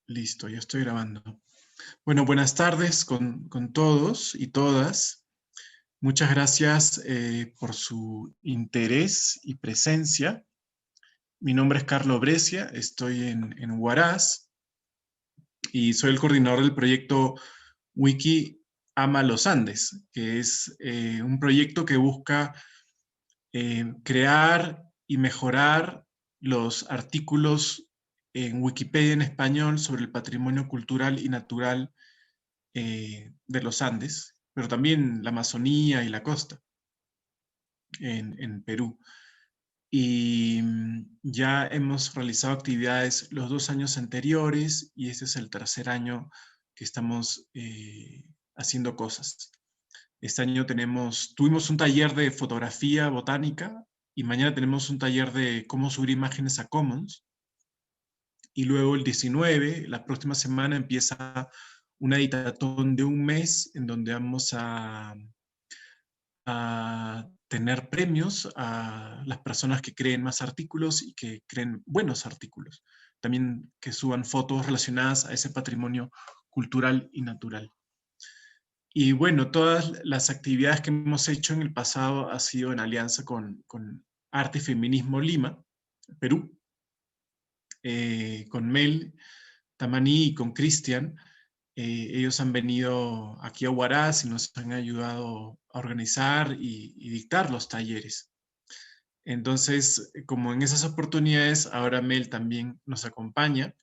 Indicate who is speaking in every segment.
Speaker 1: Listo, ya estoy grabando. Bueno, buenas tardes con todos y todas. Muchas gracias por su interés y presencia. Mi nombre es Carlos Brescia, estoy en Huaraz y soy el coordinador del proyecto Wiki Ama los Andes, que es un proyecto que busca crear y mejorar los artículos en Wikipedia en español sobre el patrimonio cultural y natural de los Andes, pero también la Amazonía y la costa en Perú. Y ya hemos realizado actividades los 2 años anteriores y este es el tercer año que estamos haciendo cosas. Este año tuvimos un taller de fotografía botánica y mañana tenemos un taller de cómo subir imágenes a Commons. Y luego el 19, la próxima semana, empieza una editatón de un mes en donde vamos a tener premios a las personas que creen más artículos y que creen buenos artículos. También que suban fotos relacionadas a ese patrimonio cultural y natural. Y bueno, todas las actividades que hemos hecho en el pasado ha sido en alianza con Arte y Feminismo Lima, Perú, con Mel Tamaní y con Cristian. Ellos han venido aquí a Huaraz y nos han ayudado a organizar y dictar los talleres. Entonces, como en esas oportunidades, ahora Mel también nos acompaña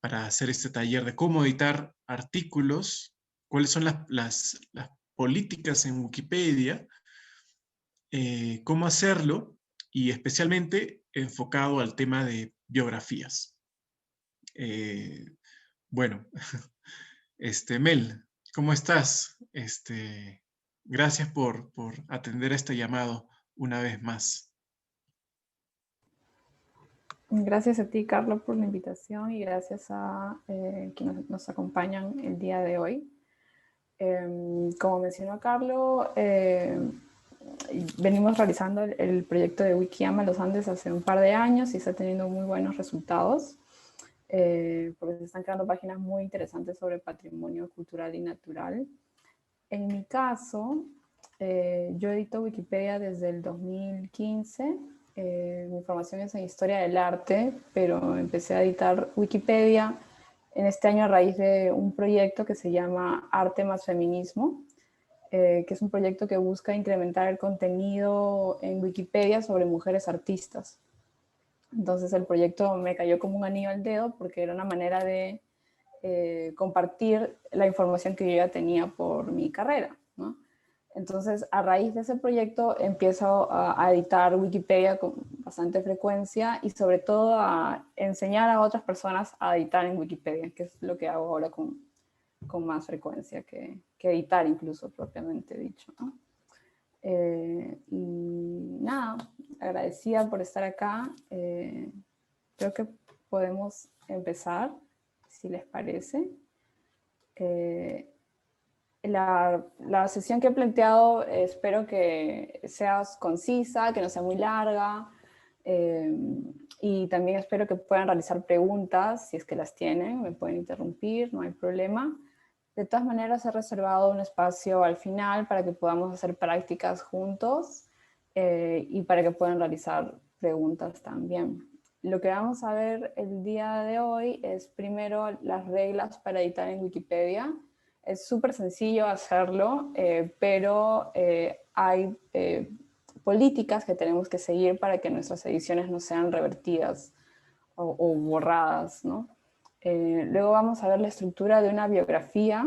Speaker 1: para hacer este taller de cómo editar artículos, cuáles son las políticas en Wikipedia, cómo hacerlo y especialmente enfocado al tema de biografías. Bueno, Mel, ¿cómo estás? Gracias por atender este llamado una vez más.
Speaker 2: Gracias a ti, Carlos, por la invitación y gracias a quienes nos acompañan el día de hoy. Como mencionó Carlos, venimos realizando el proyecto de Wiki Ama los Andes hace un par de años y está teniendo muy buenos resultados, porque se están creando páginas muy interesantes sobre patrimonio cultural y natural. En mi caso, yo edito Wikipedia desde el 2015. Mi formación es en Historia del Arte, pero empecé a editar Wikipedia en este año a raíz de un proyecto que se llama Arte más Feminismo, que es un proyecto que busca incrementar el contenido en Wikipedia sobre mujeres artistas. Entonces el proyecto me cayó como un anillo al dedo porque era una manera de compartir la información que yo ya tenía por mi carrera, ¿no? Entonces, a raíz de ese proyecto empiezo a editar Wikipedia con bastante frecuencia y sobre todo a enseñar a otras personas a editar en Wikipedia, que es lo que hago ahora con más frecuencia que editar incluso propiamente dicho, ¿no? Y nada, agradecida por estar acá. Creo que podemos empezar, si les parece. La sesión que he planteado espero que sea concisa, que no sea muy larga, y también espero que puedan realizar preguntas, si es que las tienen, me pueden interrumpir, no hay problema. De todas maneras, he reservado un espacio al final para que podamos hacer prácticas juntos y para que puedan realizar preguntas también. Lo que vamos a ver el día de hoy es primero las reglas para editar en Wikipedia. Es súper sencillo hacerlo, pero hay políticas que tenemos que seguir para que nuestras ediciones no sean revertidas o borradas, ¿no? Luego vamos a ver la estructura de una biografía,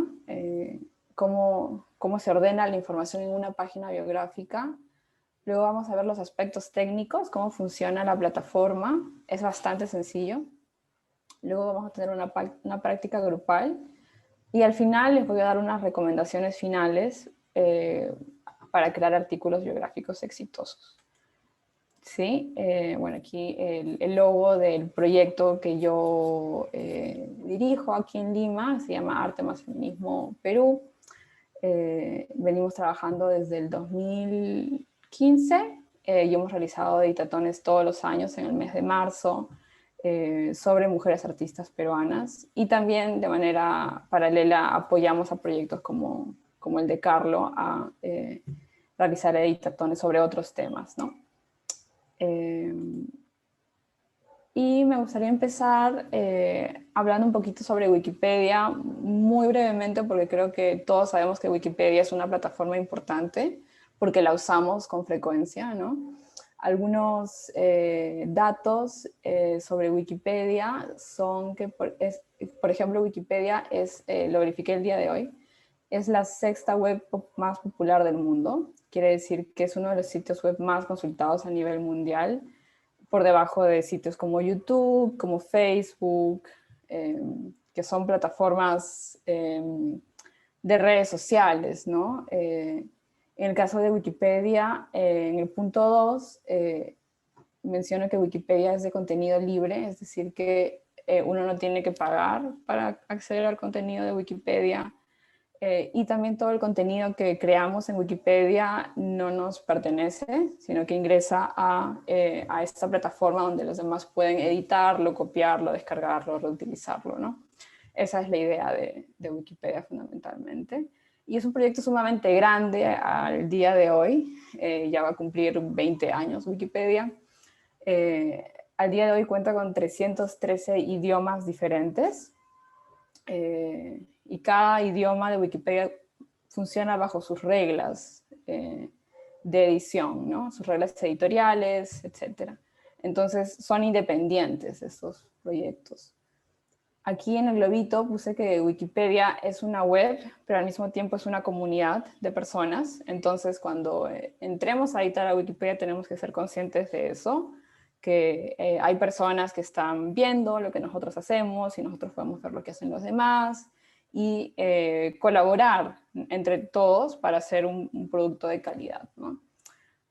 Speaker 2: cómo se ordena la información en una página biográfica. Luego vamos a ver los aspectos técnicos, cómo funciona la plataforma. Es bastante sencillo. Luego vamos a tener una práctica grupal. Y al final les voy a dar unas recomendaciones finales para crear artículos biográficos exitosos. ¿Sí? Bueno, aquí el logo del proyecto que yo dirijo aquí en Lima se llama Arte más Feminismo Perú. Venimos trabajando desde el 2015 y hemos realizado editatones todos los años en el mes de marzo. sobre mujeres artistas peruanas, y también de manera paralela apoyamos a proyectos como el de Carlo a realizar editatones sobre otros temas, ¿no? Y me gustaría empezar hablando un poquito sobre Wikipedia, muy brevemente, porque creo que todos sabemos que Wikipedia es una plataforma importante, porque la usamos con frecuencia, ¿no? Algunos datos sobre Wikipedia son que, por ejemplo, Wikipedia es, lo verifiqué el día de hoy, es la sexta web más popular del mundo. Quiere decir que es uno de los sitios web más consultados a nivel mundial, por debajo de sitios como YouTube, como Facebook, que son plataformas de redes sociales, ¿no? En el caso de Wikipedia, en el punto 2, menciono que Wikipedia es de contenido libre, es decir, que uno no tiene que pagar para acceder al contenido de Wikipedia. Y también todo el contenido que creamos en Wikipedia no nos pertenece, sino que ingresa a esta plataforma donde los demás pueden editarlo, copiarlo, descargarlo, reutilizarlo, ¿no? Esa es la idea de Wikipedia fundamentalmente. Y es un proyecto sumamente grande al día de hoy. Ya va a cumplir 20 años Wikipedia. Al día de hoy cuenta con 313 idiomas diferentes. Y cada idioma de Wikipedia funciona bajo sus reglas de edición, ¿no? Sus reglas editoriales, etc. Entonces son independientes estos proyectos. Aquí en el globito puse que Wikipedia es una web, pero al mismo tiempo es una comunidad de personas. Entonces cuando entremos a editar a Wikipedia tenemos que ser conscientes de eso, que hay personas que están viendo lo que nosotros hacemos y nosotros podemos ver lo que hacen los demás y colaborar entre todos para hacer un producto de calidad, ¿no?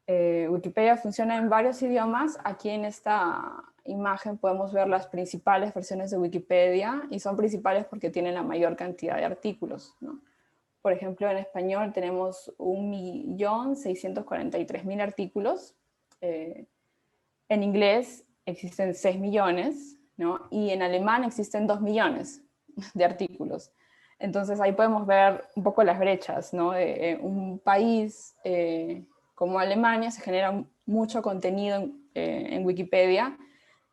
Speaker 2: Wikipedia funciona en varios idiomas. Aquí en esta imagen podemos ver las principales versiones de Wikipedia, y son principales porque tienen la mayor cantidad de artículos, ¿no? Por ejemplo, en español tenemos 1.643.000 artículos. En inglés existen 6 millones, ¿no? Y en alemán existen 2 millones de artículos. Entonces ahí podemos ver un poco las brechas, ¿no? Un país como Alemania se genera mucho contenido en Wikipedia,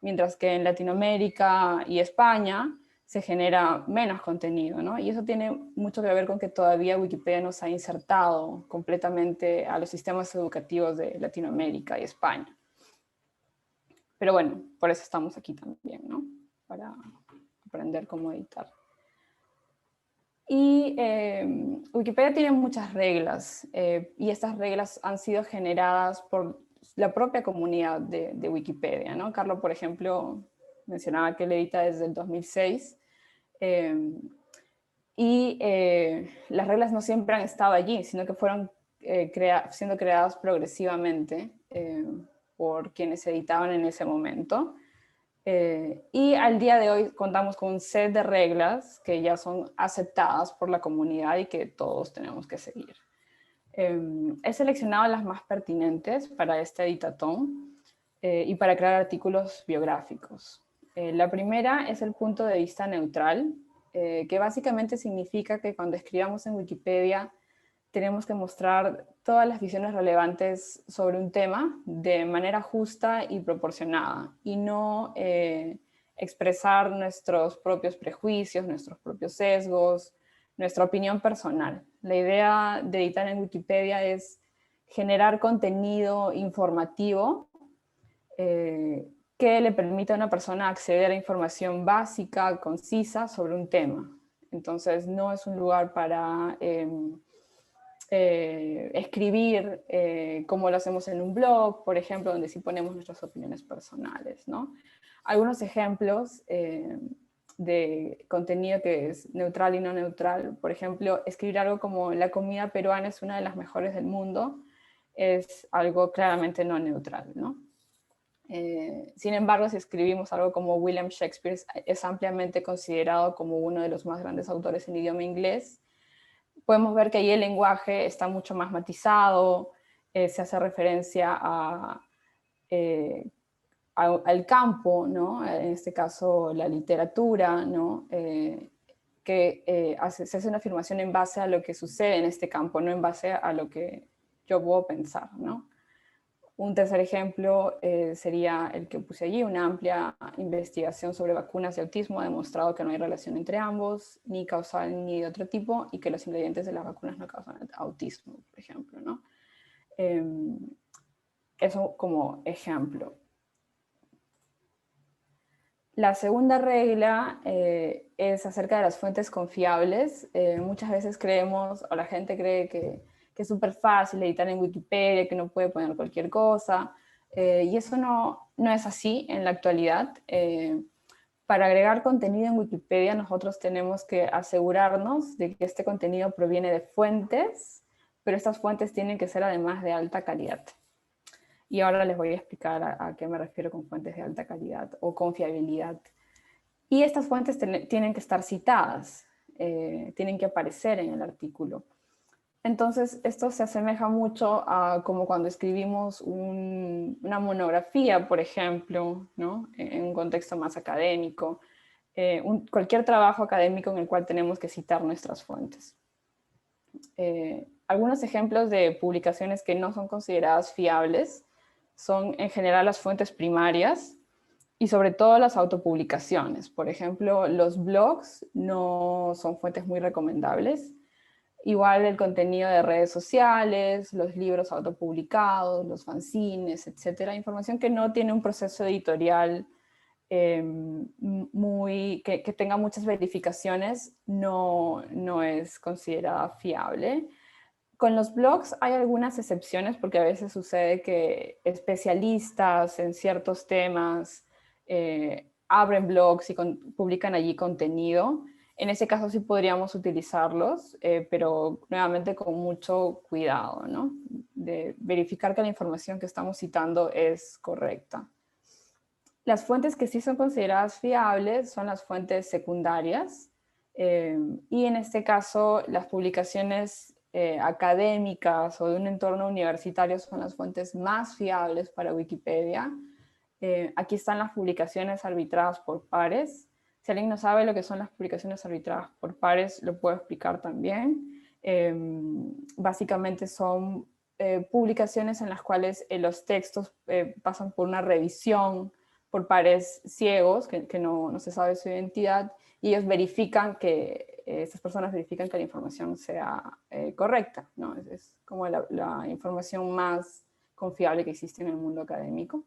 Speaker 2: mientras que en Latinoamérica y España se genera menos contenido, ¿no? Y eso tiene mucho que ver con que todavía Wikipedia no se ha insertado completamente a los sistemas educativos de Latinoamérica y España. Pero bueno, por eso estamos aquí también, ¿no? Para aprender cómo editar. Y Wikipedia tiene muchas reglas, y estas reglas han sido generadas por la propia comunidad de Wikipedia, ¿no? Carlos, por ejemplo, mencionaba que él edita desde el 2006, y las reglas no siempre han estado allí, sino que fueron siendo creadas progresivamente por quienes editaban en ese momento. Y al día de hoy contamos con un set de reglas que ya son aceptadas por la comunidad y que todos tenemos que seguir. He seleccionado las más pertinentes para este editatón y para crear artículos biográficos. La primera es el punto de vista neutral, que básicamente significa que cuando escribamos en Wikipedia tenemos que mostrar todas las visiones relevantes sobre un tema de manera justa y proporcionada, y no expresar nuestros propios prejuicios, nuestros propios sesgos, nuestra opinión personal. La idea de editar en Wikipedia es generar contenido informativo que le permita a una persona acceder a información básica, concisa sobre un tema. Entonces no es un lugar para escribir como lo hacemos en un blog, por ejemplo, donde sí ponemos nuestras opiniones personales, ¿no? Algunos ejemplos de contenido que es neutral y no neutral, por ejemplo, escribir algo como la comida peruana es una de las mejores del mundo, es algo claramente no neutral, ¿no? Sin embargo, si escribimos algo como William Shakespeare es ampliamente considerado como uno de los más grandes autores en idioma inglés, podemos ver que ahí el lenguaje está mucho más matizado, se hace referencia a al campo, ¿no? En este caso la literatura, ¿no? Se hace una afirmación en base a lo que sucede en este campo, no en base a lo que yo puedo pensar, ¿no? Un tercer ejemplo sería el que puse allí: una amplia investigación sobre vacunas y autismo ha demostrado que no hay relación entre ambos, ni causal ni de otro tipo, y que los ingredientes de las vacunas no causan autismo, por ejemplo, ¿no? Eso como ejemplo. La segunda regla es acerca de las fuentes confiables. Muchas veces creemos, o la gente cree que es súper fácil editar en Wikipedia, que no puede poner cualquier cosa, y eso no es así en la actualidad. Para agregar contenido en Wikipedia, nosotros tenemos que asegurarnos de que este contenido proviene de fuentes, pero estas fuentes tienen que ser además de alta calidad. Y ahora les voy a explicar a qué me refiero con fuentes de alta calidad o confiabilidad. Y estas fuentes tienen que estar citadas, tienen que aparecer en el artículo. Entonces, esto se asemeja mucho a como cuando escribimos una monografía, por ejemplo, ¿no? En un contexto más académico, cualquier trabajo académico en el cual tenemos que citar nuestras fuentes. Algunos ejemplos de publicaciones que no son consideradas fiables son en general las fuentes primarias y sobre todo las autopublicaciones. Por ejemplo, los blogs no son fuentes muy recomendables. Igual el contenido de redes sociales, los libros autopublicados, los fanzines, etcétera. Información que no tiene un proceso editorial que tenga muchas verificaciones no es considerada fiable. Con los blogs hay algunas excepciones, porque a veces sucede que especialistas en ciertos temas abren blogs y publican allí contenido. En ese caso sí podríamos utilizarlos, pero nuevamente con mucho cuidado, ¿no? De verificar que la información que estamos citando es correcta. Las fuentes que sí son consideradas fiables son las fuentes secundarias, y en este caso las publicaciones académicas o de un entorno universitario son las fuentes más fiables para Wikipedia. Aquí están las publicaciones arbitradas por pares. Si alguien no sabe lo que son las publicaciones arbitradas por pares, lo puedo explicar también. Básicamente son publicaciones en las cuales los textos pasan por una revisión por pares ciegos, que no se sabe su identidad, y ellos verifican estas personas verifican que la información sea correcta, ¿no? Es como la información más confiable que existe en el mundo académico.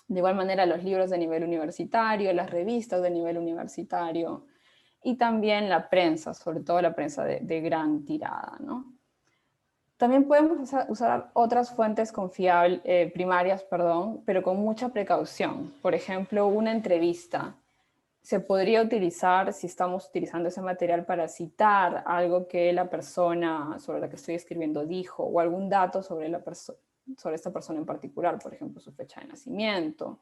Speaker 2: De igual manera, los libros de nivel universitario, las revistas de nivel universitario, y también la prensa, sobre todo la prensa de gran tirada, ¿no? También podemos usar otras fuentes primarias, pero con mucha precaución. Por ejemplo, una entrevista se podría utilizar si estamos utilizando ese material para citar algo que la persona sobre la que estoy escribiendo dijo, o algún dato sobre esta persona en particular, por ejemplo, su fecha de nacimiento,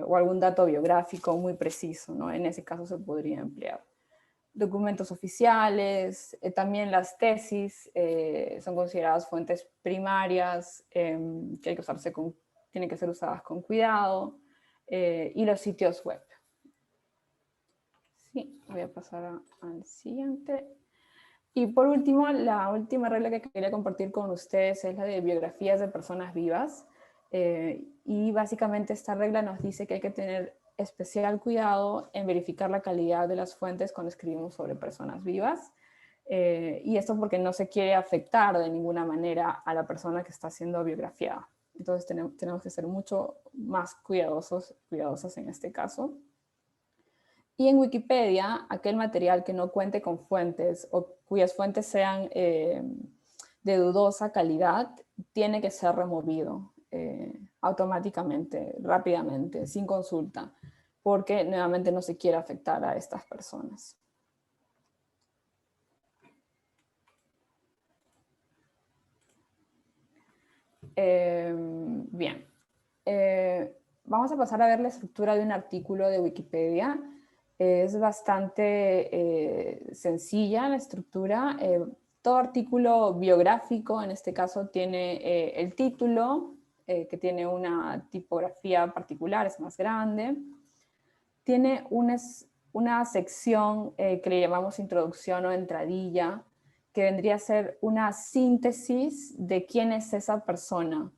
Speaker 2: o algún dato biográfico muy preciso, ¿no? En ese caso se podría emplear. Documentos oficiales, también las tesis son consideradas fuentes primarias que hay que tienen que ser usadas con cuidado, y los sitios web. Sí, voy a pasar al siguiente. Y por último, la última regla que quería compartir con ustedes es la de biografías de personas vivas. Y básicamente esta regla nos dice que hay que tener especial cuidado en verificar la calidad de las fuentes cuando escribimos sobre personas vivas. Y esto porque no se quiere afectar de ninguna manera a la persona que está siendo biografiada. Entonces tenemos que ser mucho más cuidadosas en este caso. Y en Wikipedia, aquel material que no cuente con fuentes o cuyas fuentes sean de dudosa calidad, tiene que ser removido automáticamente, rápidamente, sin consulta, porque nuevamente no se quiere afectar a estas personas. Bien, vamos a pasar a ver la estructura de un artículo de Wikipedia. Es bastante sencilla la estructura. Todo artículo biográfico, en este caso, tiene el título, que tiene una tipografía particular, es más grande. Tiene una sección que le llamamos introducción o entradilla, que vendría a ser una síntesis de quién es esa persona.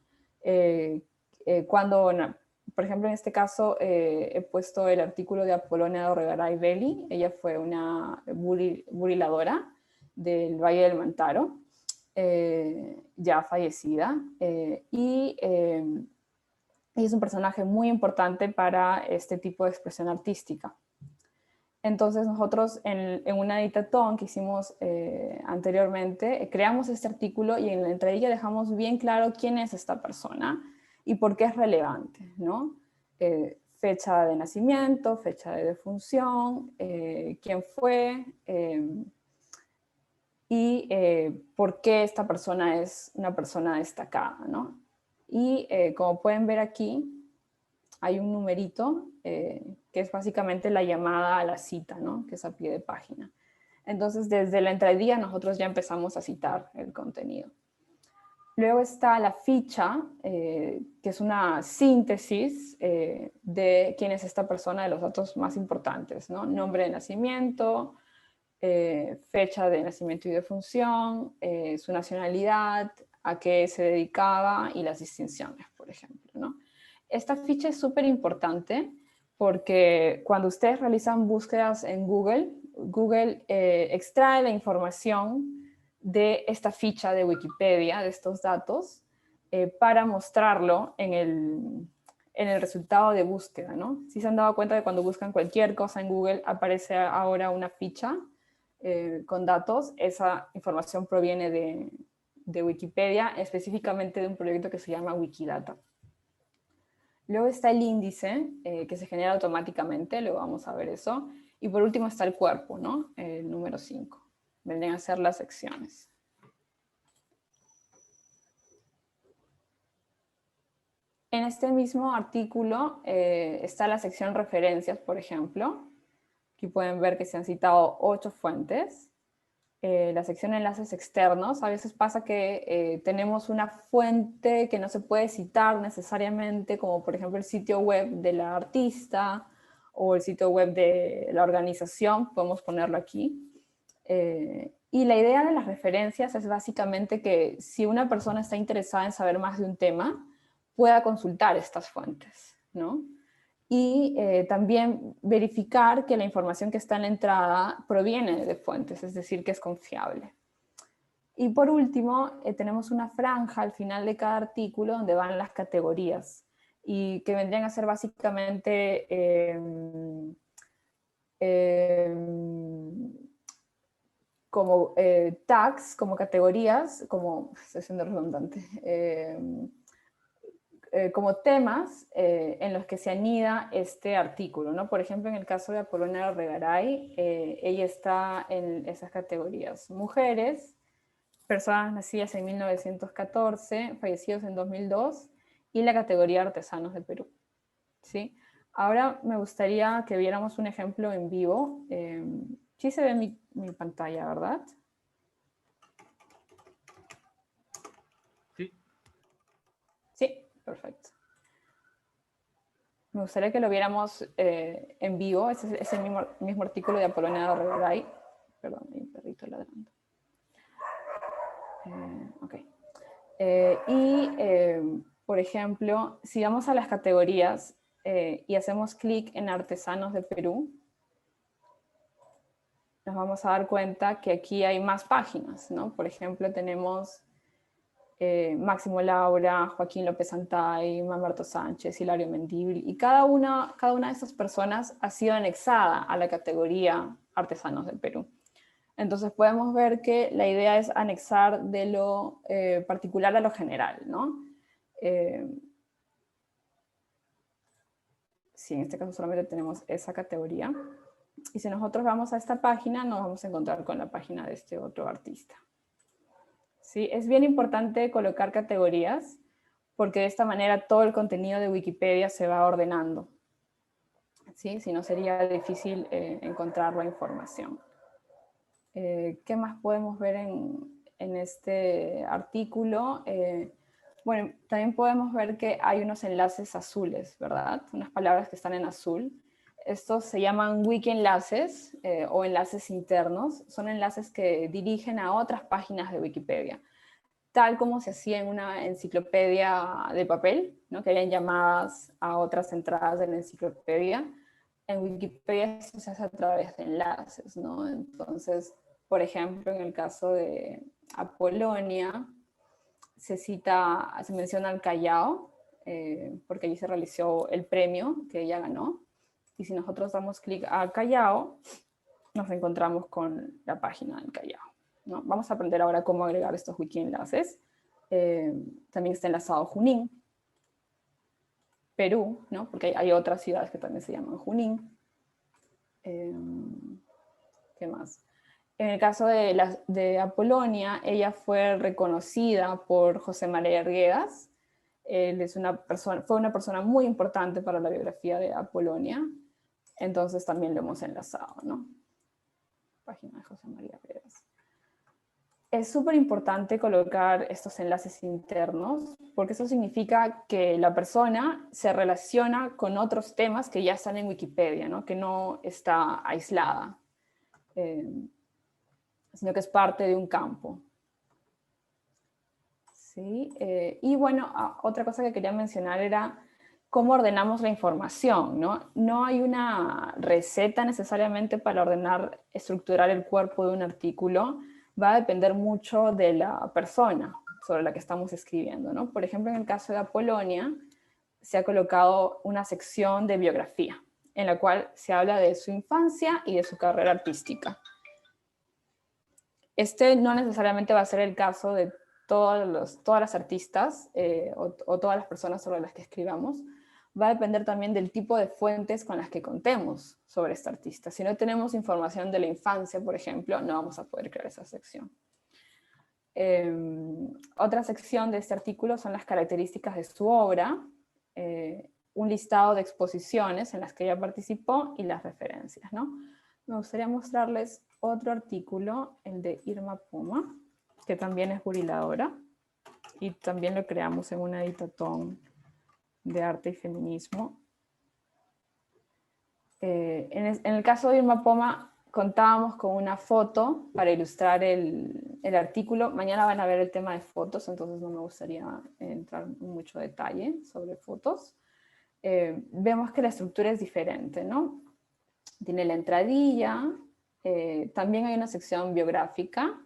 Speaker 2: Por ejemplo, en este caso he puesto el artículo de Apolonia Dorregaray Belli. Ella fue una buriladora del Valle del Mantaro, ya fallecida, y es un personaje muy importante para este tipo de expresión artística. Entonces nosotros en una editatón que hicimos anteriormente, creamos este artículo y en la entradilla dejamos bien claro quién es esta persona y por qué es relevante, ¿no? Fecha de nacimiento, fecha de defunción, quién fue y por qué esta persona es una persona destacada, ¿no? Y como pueden ver aquí, hay un numerito que es básicamente la llamada a la cita, ¿no? Que es a pie de página. Entonces, desde la entradilla nosotros ya empezamos a citar el contenido. Luego está la ficha, que es una síntesis de quién es esta persona, de los datos más importantes, ¿no? Nombre de nacimiento, fecha de nacimiento y defunción, su nacionalidad, a qué se dedicaba y las distinciones, por ejemplo, ¿no? Esta ficha es súper importante porque cuando ustedes realizan búsquedas en Google, Google extrae la información de esta ficha de Wikipedia, de estos datos, para mostrarlo en el resultado de búsqueda, ¿no? Si se han dado cuenta que cuando buscan cualquier cosa en Google aparece ahora una ficha con datos. Esa información proviene de Wikipedia, específicamente de un proyecto que se llama Wikidata. Luego está el índice, que se genera automáticamente, luego vamos a ver eso. Y por último está el cuerpo, ¿no? El número 5. Vendrían a ser las secciones. En este mismo artículo está la sección referencias, por ejemplo. Aquí pueden ver que se han citado 8 fuentes. La sección enlaces externos, a veces pasa que tenemos una fuente que no se puede citar necesariamente, como por ejemplo el sitio web de la artista o el sitio web de la organización, podemos ponerlo aquí. Y la idea de las referencias es básicamente que si una persona está interesada en saber más de un tema, pueda consultar estas fuentes, ¿no? Y también verificar que la información que está en la entrada proviene de fuentes, es decir, que es confiable. Y por último, tenemos una franja al final de cada artículo donde van las categorías y que vendrían a ser básicamente como tags, como categorías, como, estoy siendo redundante, como temas en los que se anida este artículo, ¿no? Por ejemplo, en el caso de Apolonia Dorregaray, ella está en esas categorías: mujeres, personas nacidas en 1914, fallecidos en 2002, y la categoría artesanos de Perú, ¿sí? Ahora me gustaría que viéramos un ejemplo en vivo. Sí se ve mi pantalla, ¿verdad?
Speaker 1: Sí.
Speaker 2: Sí, perfecto. Me gustaría que lo viéramos en vivo. Es el mismo artículo de Apolonia Dorregaray. Perdón, hay un perrito ladrando. Ok. Por ejemplo, si vamos a las categorías y hacemos clic en Artesanos de Perú, nos vamos a dar cuenta que aquí hay más páginas, ¿no? Por ejemplo, tenemos Máximo Laura, Joaquín López Santay, Mamerto Sánchez, Hilario Mendívil, y cada una de estas personas ha sido anexada a la categoría Artesanos del Perú. Entonces podemos ver que la idea es anexar de lo particular a lo general, ¿no? Sí, en este caso solamente tenemos esa categoría. Y si nosotros vamos a esta página, nos vamos a encontrar con la página de este otro artista. ¿Sí? Es bien importante colocar categorías porque de esta manera todo el contenido de Wikipedia se va ordenando. ¿Sí? Si no, sería difícil encontrar la información. ¿Qué más podemos ver en este artículo? Bueno, también podemos ver que hay unos enlaces azules, ¿verdad? Unas palabras que están en azul. Estos se llaman wiki enlaces o enlaces internos. Son enlaces que dirigen a otras páginas de Wikipedia, tal como se hacía en una enciclopedia de papel, ¿no? Que habían llamadas a otras entradas de la enciclopedia. En Wikipedia esto se hace a través de enlaces, ¿no? Entonces, por ejemplo, en el caso de Apolonia, se menciona al Callao, porque allí se realizó el premio que ella ganó. Y si nosotros damos clic al Callao, nos encontramos con la página del Callao, ¿no? Vamos a aprender ahora cómo agregar estos wiki enlaces. También está enlazado Junín, Perú, ¿no? Porque hay otras ciudades que también se llaman Junín. ¿Qué más? En el caso de Apolonia, ella fue reconocida por José María Arguedas. Él fue una persona muy importante para la biografía de Apolonia. Entonces también lo hemos enlazado, ¿no? Página de José María Arguedas. Es súper importante colocar estos enlaces internos porque eso significa que la persona se relaciona con otros temas que ya están en Wikipedia, ¿no? Que no está aislada, sino que es parte de un campo. ¿Sí? Y bueno, otra cosa que quería mencionar era cómo ordenamos la información, ¿no? No hay una receta necesariamente para ordenar, estructurar el cuerpo de un artículo. Va a depender mucho de la persona sobre la que estamos escribiendo, ¿no? Por ejemplo, en el caso de Apolonia, se ha colocado una sección de biografía, en la cual se habla de su infancia y de su carrera artística. Este no necesariamente va a ser el caso de todas las artistas o todas las personas sobre las que escribamos. Va a depender también del tipo de fuentes con las que contemos sobre esta artista. Si no tenemos información de la infancia, por ejemplo, no vamos a poder crear esa sección. Otra sección de este artículo son las características de su obra, un listado de exposiciones en las que ella participó y las referencias, ¿no? Me gustaría mostrarles otro artículo, el de Irma Poma, que también es buriladora, y también lo creamos en una editatón de arte y feminismo. En el caso de Irma Poma, contábamos con una foto para ilustrar el artículo. Mañana van a ver el tema de fotos, entonces no me gustaría entrar en mucho detalle sobre fotos. Vemos que la estructura es diferente, ¿no? Tiene la entradilla, también hay una sección biográfica,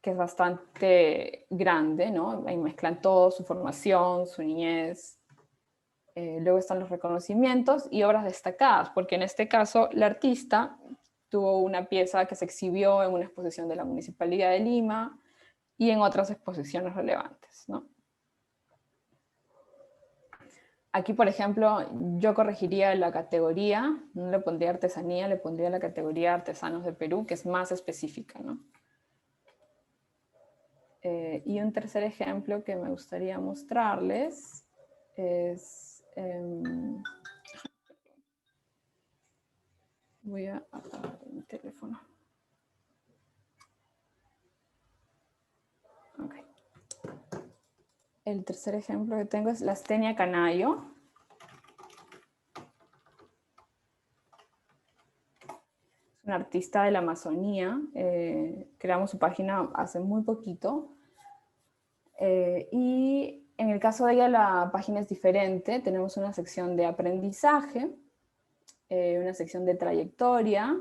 Speaker 2: que es bastante grande, ¿no? Ahí mezclan todo, su formación, su niñez. Luego están los reconocimientos y obras destacadas, porque en este caso la artista tuvo una pieza que se exhibió en una exposición de la Municipalidad de Lima y en otras exposiciones relevantes, ¿no? Aquí, por ejemplo, yo corregiría la categoría, no le pondría artesanía, le pondría la categoría artesanos de Perú, que es más específica, ¿no? Y un tercer ejemplo que me gustaría mostrarles es... voy a apagar mi teléfono. Okay. El tercer ejemplo que tengo es Lastenia Canayo. Es una artista de la Amazonía. Creamos su página hace muy poquito. Y en el caso de ella la página es diferente. Tenemos una sección de aprendizaje, una sección de trayectoria,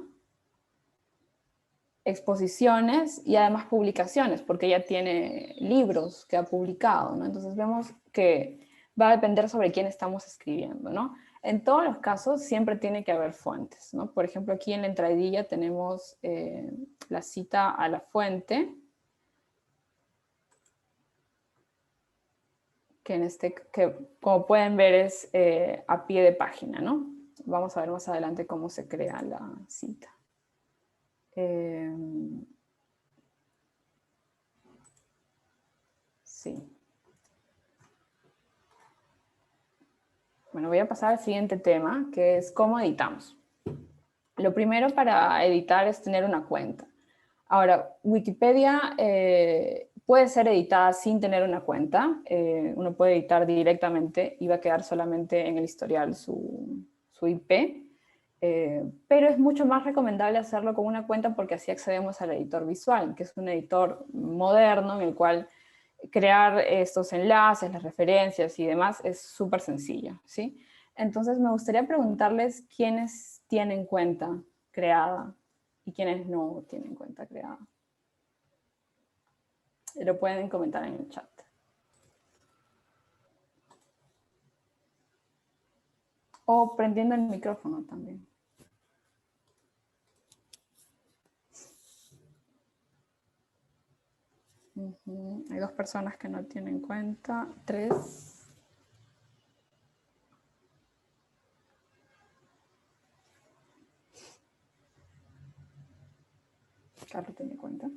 Speaker 2: exposiciones y además publicaciones, porque ella tiene libros que ha publicado, ¿no? Entonces vemos que va a depender sobre quién estamos escribiendo, ¿no? En todos los casos siempre tiene que haber fuentes, ¿no? Por ejemplo, aquí en la entradilla tenemos la cita a la fuente, que como pueden ver es a pie de página, ¿no? Vamos a ver más adelante cómo se crea la cita. Sí. Bueno, voy a pasar al siguiente tema, que es cómo editamos. Lo primero para editar es tener una cuenta. Ahora, Wikipedia puede ser editada sin tener una cuenta. Uno puede editar directamente y va a quedar solamente en el historial su IP. Pero es mucho más recomendable hacerlo con una cuenta porque así accedemos al editor visual, que es un editor moderno en el cual crear estos enlaces, las referencias y demás es súper sencillo, ¿sí? Entonces me gustaría preguntarles quiénes tienen cuenta creada y quiénes no tienen cuenta creada. Lo pueden comentar en el chat. O prendiendo el micrófono también. Hay 2 personas que no tienen cuenta. 3. Carlos tiene cuenta.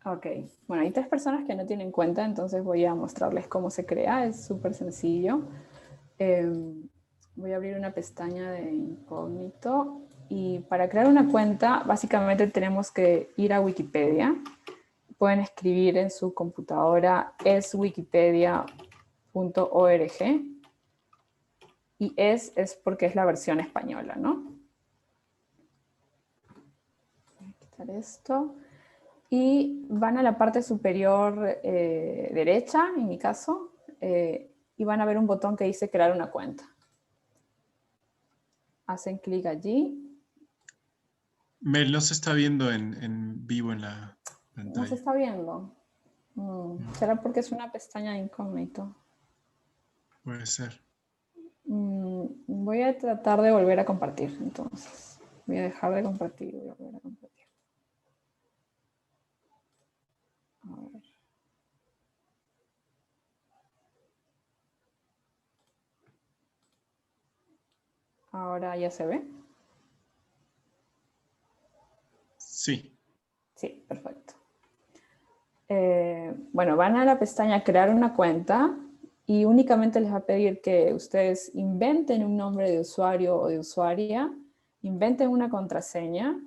Speaker 2: Ok, bueno, hay 3 personas que no tienen cuenta, entonces voy a mostrarles cómo se crea. Es súper sencillo. Voy a abrir una pestaña de incógnito. Y para crear una cuenta, básicamente tenemos que ir a Wikipedia. Pueden escribir en su computadora eswikipedia.org. Y es porque es la versión española, ¿no? Voy a quitar esto. Y van a la parte superior derecha, en mi caso, y van a ver un botón que dice crear una cuenta. Hacen clic allí.
Speaker 1: Mel, no se está viendo en vivo en la
Speaker 2: No se
Speaker 1: pantalla.
Speaker 2: está viendo. ¿Será porque es una pestaña de incógnito?
Speaker 1: Puede ser.
Speaker 2: Voy a tratar de volver a compartir, entonces. Voy a dejar de compartir y voy a volver a compartir. A ver. Ahora ya se ve.
Speaker 1: Sí.
Speaker 2: Sí, perfecto. Bueno, van a la pestaña crear una cuenta y únicamente les va a pedir que ustedes inventen un nombre de usuario o de usuaria, inventen una contraseña,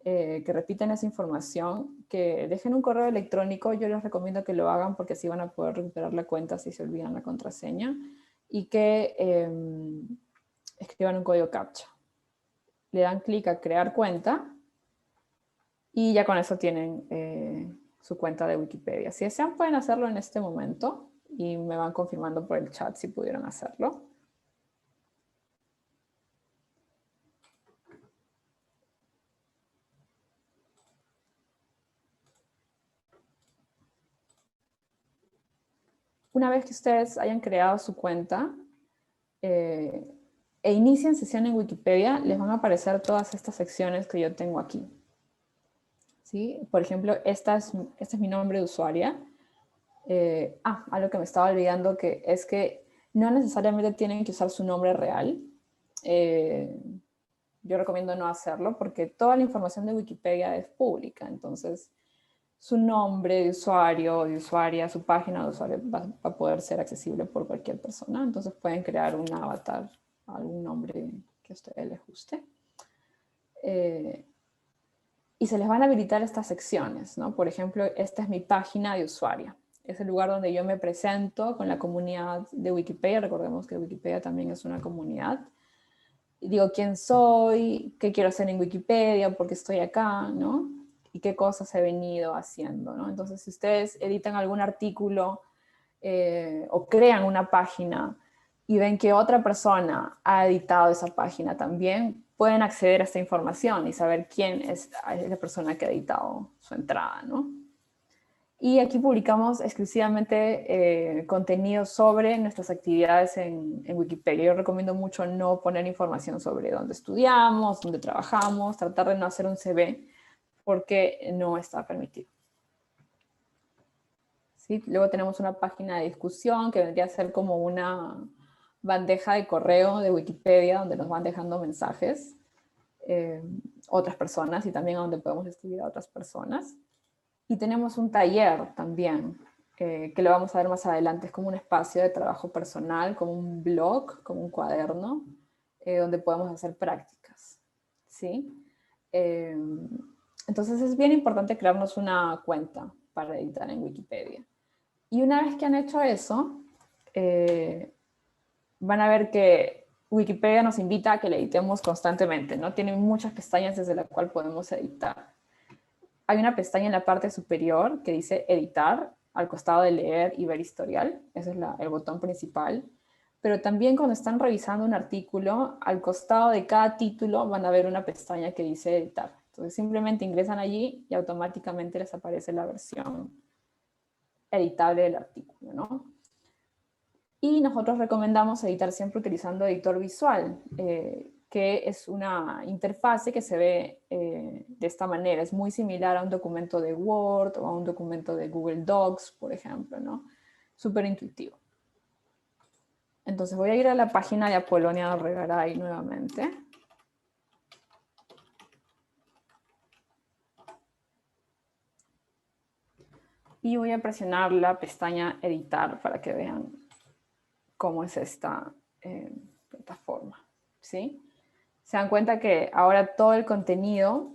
Speaker 2: que repiten esa información, que dejen un correo electrónico. Yo les recomiendo que lo hagan porque así van a poder recuperar la cuenta si se olvidan la contraseña, y que escriban un código CAPTCHA. Le dan clic a crear cuenta y ya con eso tienen su cuenta de Wikipedia. Si desean pueden hacerlo en este momento y me van confirmando por el chat si pudieron hacerlo. Una vez que ustedes hayan creado su cuenta e inician sesión en Wikipedia, les van a aparecer todas estas secciones que yo tengo aquí. ¿Sí? Por ejemplo, este es mi nombre de usuaria. Algo que me estaba olvidando que es que no necesariamente tienen que usar su nombre real. Yo recomiendo no hacerlo porque toda la información de Wikipedia es pública. Entonces, su nombre de usuario o de usuaria, su página de usuario va a poder ser accesible por cualquier persona. Entonces, pueden crear un avatar, algún nombre que a ustedes les guste. Y se les van a habilitar estas secciones, ¿no? Por ejemplo, esta es mi página de usuario. Es el lugar donde yo me presento con la comunidad de Wikipedia. Recordemos que Wikipedia también es una comunidad. Y digo quién soy, qué quiero hacer en Wikipedia, por qué estoy acá, ¿no? Y qué cosas he venido haciendo, ¿no? Entonces, si ustedes editan algún artículo o crean una página y ven que otra persona ha editado esa página también, pueden acceder a esta información y saber quién es la persona que ha editado su entrada, ¿no? Y aquí publicamos exclusivamente contenido sobre nuestras actividades en Wikipedia. Yo recomiendo mucho no poner información sobre dónde estudiamos, dónde trabajamos, tratar de no hacer un CV porque no está permitido. ¿Sí? Luego tenemos una página de discusión que vendría a ser como una bandeja de correo de Wikipedia donde nos van dejando mensajes otras personas y también donde podemos escribir a otras personas. Y tenemos un taller también, que lo vamos a ver más adelante. Es como un espacio de trabajo personal, como un blog, como un cuaderno, donde podemos hacer prácticas, ¿sí? Entonces es bien importante crearnos una cuenta para editar en Wikipedia. Y una vez que han hecho eso, van a ver que Wikipedia nos invita a que le editemos constantemente, ¿no? Tiene muchas pestañas desde las cuales podemos editar. Hay una pestaña en la parte superior que dice editar, al costado de leer y ver historial. Ese es el botón principal. Pero también cuando están revisando un artículo, al costado de cada título van a ver una pestaña que dice editar. Entonces simplemente ingresan allí y automáticamente les aparece la versión editable del artículo, ¿no? Y nosotros recomendamos editar siempre utilizando editor visual, que es una interfase que se ve de esta manera. Es muy similar a un documento de Word o a un documento de Google Docs, por ejemplo, ¿no? Súper intuitivo. Entonces voy a ir a la página de Apolonia Dorregaray nuevamente. Y voy a presionar la pestaña editar para que vean cómo es esta plataforma, ¿sí? Se dan cuenta que ahora todo el contenido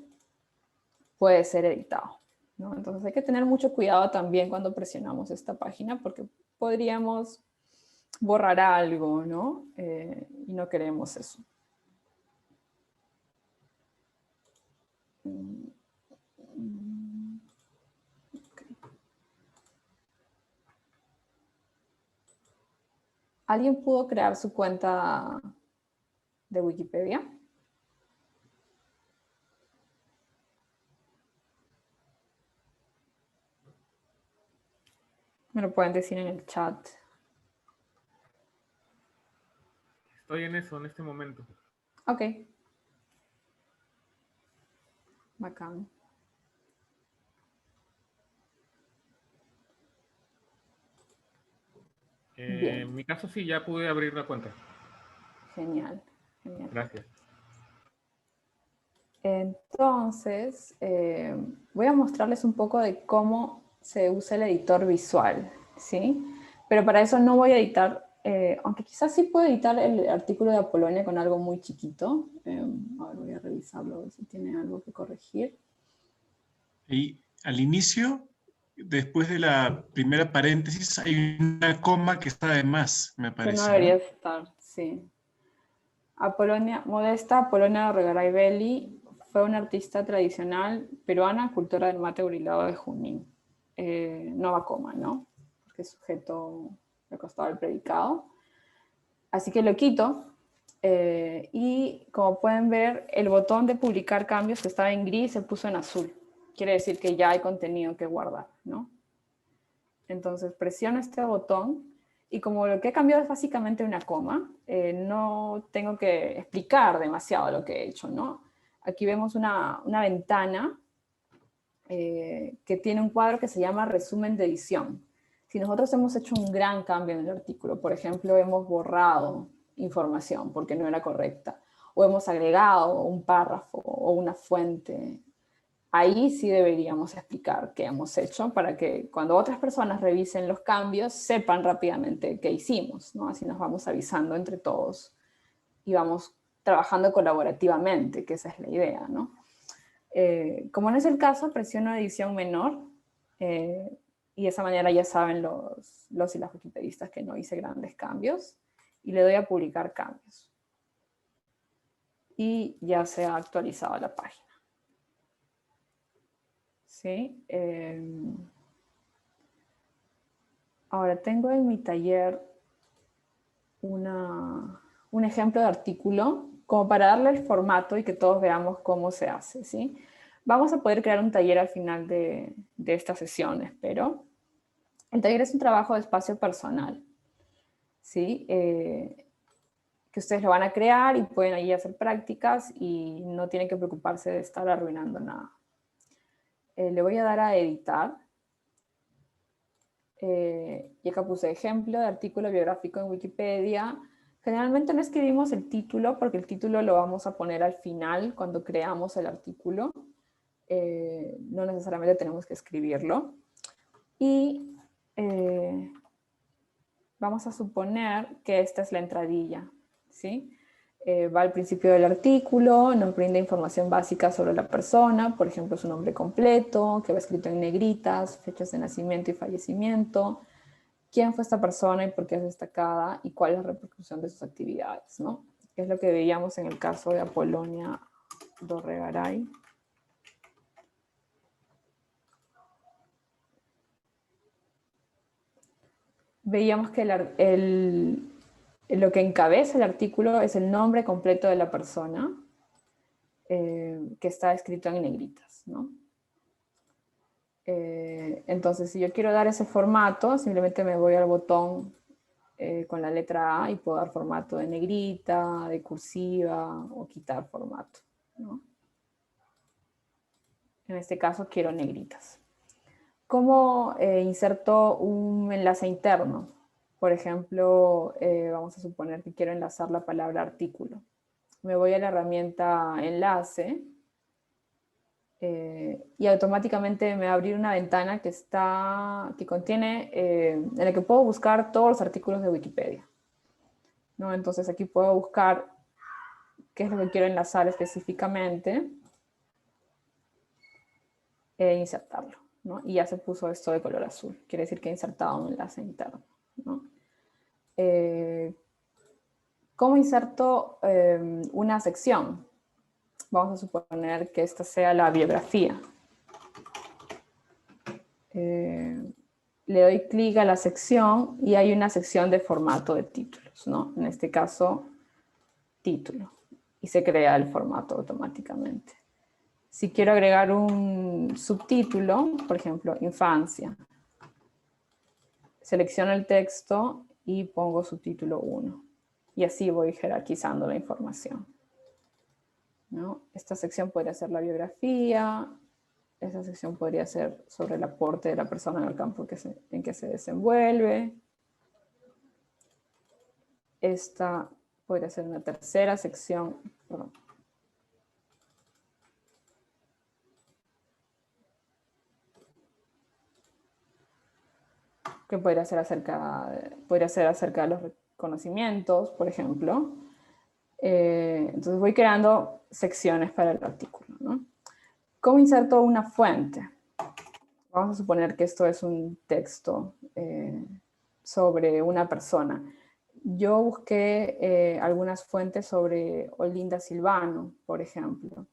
Speaker 2: puede ser editado, ¿no? Entonces hay que tener mucho cuidado también cuando presionamos esta página porque podríamos borrar algo, ¿no? Y no queremos eso. Okay. ¿Alguien pudo crear su cuenta de Wikipedia? Me lo pueden decir en el chat.
Speaker 3: Estoy en eso en este momento.
Speaker 2: Ok. Bacán.
Speaker 3: En mi caso sí, ya pude abrir la cuenta.
Speaker 2: Genial, genial.
Speaker 3: Gracias.
Speaker 2: Entonces, voy a mostrarles un poco de cómo se usa el editor visual, ¿sí? Pero para eso no voy a editar, aunque quizás sí puedo editar el artículo de Apolonia con algo muy chiquito. A ver, voy a revisarlo, a ver si tiene algo que corregir.
Speaker 1: Y al inicio, después de la primera paréntesis, hay una coma que está de más, me
Speaker 2: Que no
Speaker 1: parece,
Speaker 2: debería
Speaker 1: ¿no?
Speaker 2: estar, sí. Modesta Apolonia Dorregaray Belli fue una artista tradicional peruana, cultora del mate brilado de Junín. No va coma, ¿no? Porque es sujeto recostado al predicado. Así que lo quito. Y como pueden ver, el botón de publicar cambios que estaba en gris se puso en azul. Quiere decir que ya hay contenido que guardar, ¿no? Entonces presiono este botón y como lo que he cambiado es básicamente una coma, no tengo que explicar demasiado lo que he hecho, ¿no? Aquí vemos una ventana que tiene un cuadro que se llama resumen de edición. Si nosotros hemos hecho un gran cambio en el artículo, por ejemplo, hemos borrado información porque no era correcta, o hemos agregado un párrafo o una fuente, ahí sí deberíamos explicar qué hemos hecho para que cuando otras personas revisen los cambios sepan rápidamente qué hicimos, ¿no? Así nos vamos avisando entre todos y vamos trabajando colaborativamente, que esa es la idea, ¿no? Como no es el caso, presiono edición menor y de esa manera ya saben los y las wikipedistas que no hice grandes cambios y le doy a publicar cambios. Y ya se ha actualizado la página. ¿Sí? Ahora tengo en mi taller un ejemplo de artículo como para darle el formato y que todos veamos cómo se hace, ¿sí? Vamos a poder crear un taller al final de esta sesión, espero. El taller es un trabajo de espacio personal, ¿sí? Que ustedes lo van a crear y pueden ahí hacer prácticas y no tienen que preocuparse de estar arruinando nada. Le voy a dar a editar. Y acá puse ejemplo de artículo biográfico en Wikipedia. Generalmente no escribimos el título porque el título lo vamos a poner al final cuando creamos el artículo. No necesariamente tenemos que escribirlo. Y vamos a suponer que esta es la entradilla, ¿sí? Va al principio del artículo, nos brinda información básica sobre la persona, por ejemplo, su nombre completo, que va escrito en negritas, fechas de nacimiento y fallecimiento, quién fue esta persona y por qué es destacada, y cuál es la repercusión de sus actividades, ¿no? Que es lo que veíamos en el caso de Apolonia Dorregaray. Veíamos que lo que encabeza el artículo es el nombre completo de la persona, que está escrito en negritas, ¿no? Entonces, si yo quiero dar ese formato, simplemente me voy al botón con la letra A y puedo dar formato de negrita, de cursiva o quitar formato, ¿no? En este caso quiero negritas. ¿Cómo inserto un enlace interno? Por ejemplo, vamos a suponer que quiero enlazar la palabra artículo. Me voy a la herramienta enlace y automáticamente me va a abrir una ventana que contiene, en la que puedo buscar todos los artículos de Wikipedia, ¿no? Entonces aquí puedo buscar qué es lo que quiero enlazar específicamente e insertarlo, ¿no? Y ya se puso esto de color azul, quiere decir que he insertado un enlace interno, ¿no? ¿Cómo inserto una sección? Vamos a suponer que esta sea la biografía. Le doy clic a la sección y hay una sección de formato de títulos, ¿no? En este caso, título. Y se crea el formato automáticamente. Si quiero agregar un subtítulo, por ejemplo, infancia, selecciono el texto y pongo subtítulo 1. Y así voy jerarquizando la información, ¿no? Esta sección podría ser la biografía, esta sección podría ser sobre el aporte de la persona en el campo en que se desenvuelve. Esta podría ser una tercera sección, perdón, que podría ser acerca de los reconocimientos, por ejemplo. Entonces voy creando secciones para el artículo, ¿no? ¿Cómo inserto una fuente? Vamos a suponer que esto es un texto sobre una persona. Yo busqué algunas fuentes sobre Olinda Silvano, por ejemplo.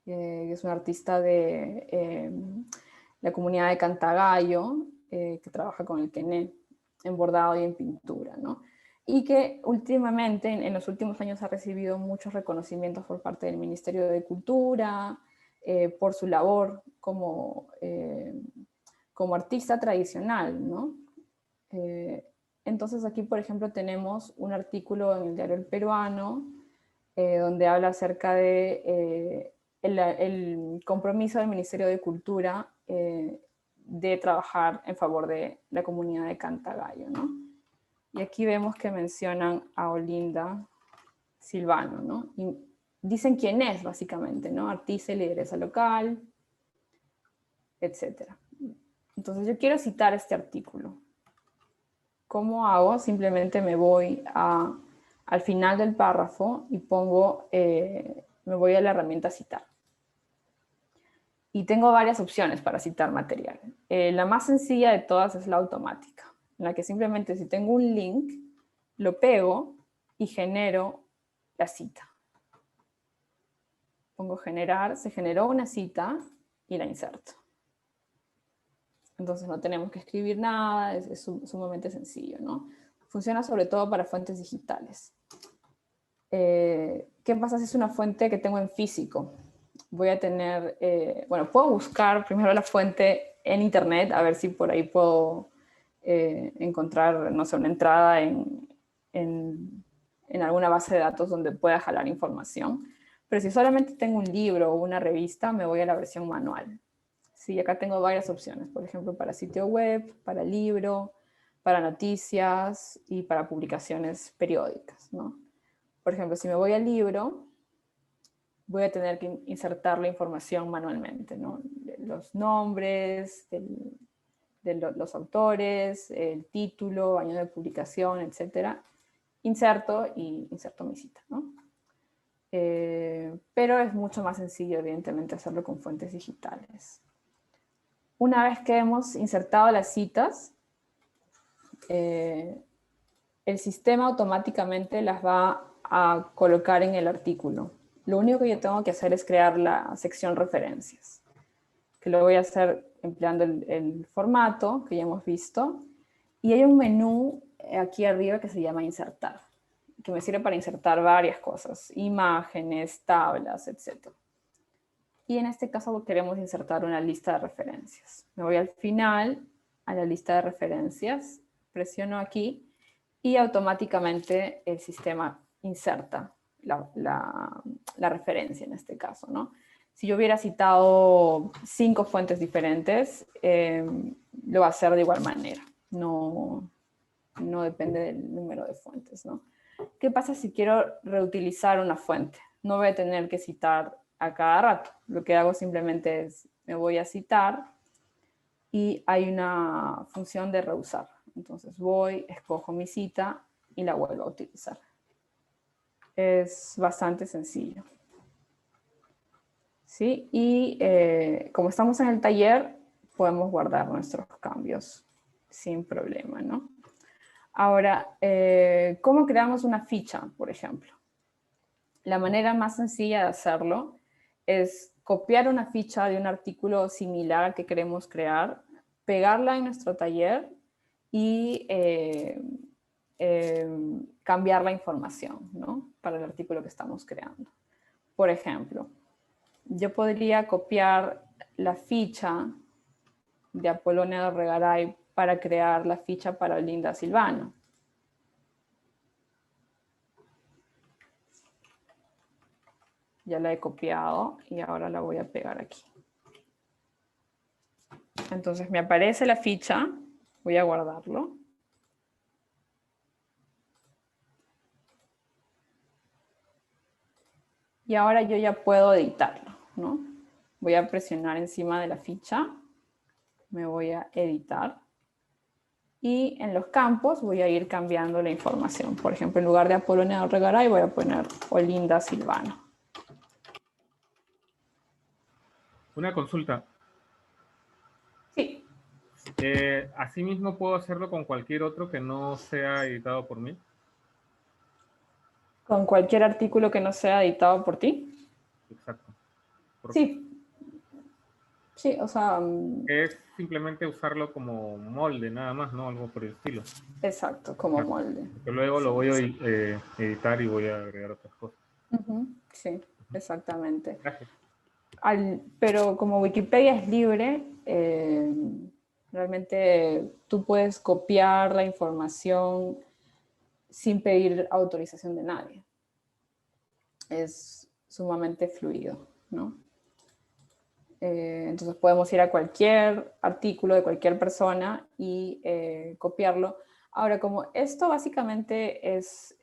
Speaker 2: Es una artista de la comunidad de Cantagallo, que trabaja con el quené, en bordado y en pintura, ¿no? Y que últimamente, en los últimos años, ha recibido muchos reconocimientos por parte del Ministerio de Cultura, por su labor como artista tradicional, ¿no? Entonces aquí, por ejemplo, tenemos un artículo en el diario El Peruano, donde habla acerca de el compromiso del Ministerio de Cultura de trabajar en favor de la comunidad de Cantagallo, ¿no? Y aquí vemos que mencionan a Olinda Silvano, ¿no? Y dicen quién es, básicamente, ¿no? Artista y lideresa local, etc. Entonces yo quiero citar este artículo. ¿Cómo hago? Simplemente me voy al final del párrafo y me voy a la herramienta citar. Y tengo varias opciones para citar material. La más sencilla de todas es la automática, en la que simplemente si tengo un link, lo pego y genero la cita. Pongo generar, se generó una cita y la inserto. Entonces no tenemos que escribir nada, es sumamente sencillo, ¿no? Funciona sobre todo para fuentes digitales. ¿Qué pasa si es una fuente que tengo en físico? Voy a tener, puedo buscar primero la fuente en internet, a ver si por ahí puedo encontrar, no sé, una entrada en alguna base de datos donde pueda jalar información. Pero si solamente tengo un libro o una revista, me voy a la versión manual. Sí, acá tengo varias opciones, por ejemplo, para sitio web, para libro, para noticias y para publicaciones periódicas, ¿no? Por ejemplo, si me voy al libro, voy a tener que insertar la información manualmente, ¿no? Los nombres, los autores, el título, año de publicación, etc. inserto y inserto mi cita, ¿no? Pero es mucho más sencillo, evidentemente, hacerlo con fuentes digitales. Una vez que hemos insertado las citas, el sistema automáticamente las va a colocar en el artículo. Lo único que yo tengo que hacer es crear la sección referencias, que lo voy a hacer empleando el formato que ya hemos visto. Y hay un menú aquí arriba que se llama insertar, que me sirve para insertar varias cosas, imágenes, tablas, etc. Y en este caso queremos insertar una lista de referencias. Me voy al final, a la lista de referencias, presiono aquí y automáticamente el sistema inserta la referencia en este caso, ¿no? Si yo hubiera citado 5 fuentes diferentes, lo va a hacer de igual manera. No depende del número de fuentes, ¿no? ¿Qué pasa si quiero reutilizar una fuente? No voy a tener que citar a cada rato. Lo que hago simplemente es, me voy a citar y hay una función de reusar. Entonces voy, escojo mi cita y la vuelvo a utilizar. Es bastante sencillo. ¿Sí? Y como estamos en el taller, podemos guardar nuestros cambios sin problema, ¿no? Ahora, ¿cómo creamos una ficha, por ejemplo? La manera más sencilla de hacerlo es copiar una ficha de un artículo similar al que queremos crear, pegarla en nuestro taller y cambiar la información, ¿no? Para el artículo que estamos creando. Por ejemplo, yo podría copiar la ficha de Apolonia de Regaray para crear la ficha para Olinda Silvano. Ya la he copiado y ahora la voy a pegar aquí. Entonces me aparece la ficha, voy a guardarlo. Y ahora yo ya puedo editarlo, ¿no? Voy a presionar encima de la ficha, me voy a editar. Y en los campos voy a ir cambiando la información. Por ejemplo, en lugar de Apolonia de Regaray voy a poner Olinda Silvano.
Speaker 3: Una consulta.
Speaker 2: Sí.
Speaker 3: ¿Asimismo puedo hacerlo con cualquier otro que no sea editado por mí?
Speaker 2: ¿Con cualquier artículo que no sea editado por ti?
Speaker 3: Exacto.
Speaker 2: Sí. Sí, o sea...
Speaker 3: Es simplemente usarlo como molde, nada más, ¿no? Algo por el estilo.
Speaker 2: Exacto, como molde.
Speaker 3: Porque luego lo voy a editar y voy a agregar otras cosas.
Speaker 2: Sí, exactamente.
Speaker 3: Gracias.
Speaker 2: Pero como Wikipedia es libre, realmente tú puedes copiar la información sin pedir autorización de nadie. Es sumamente fluido, ¿no? Entonces podemos ir a cualquier artículo de cualquier persona y copiarlo. Ahora, como esto básicamente es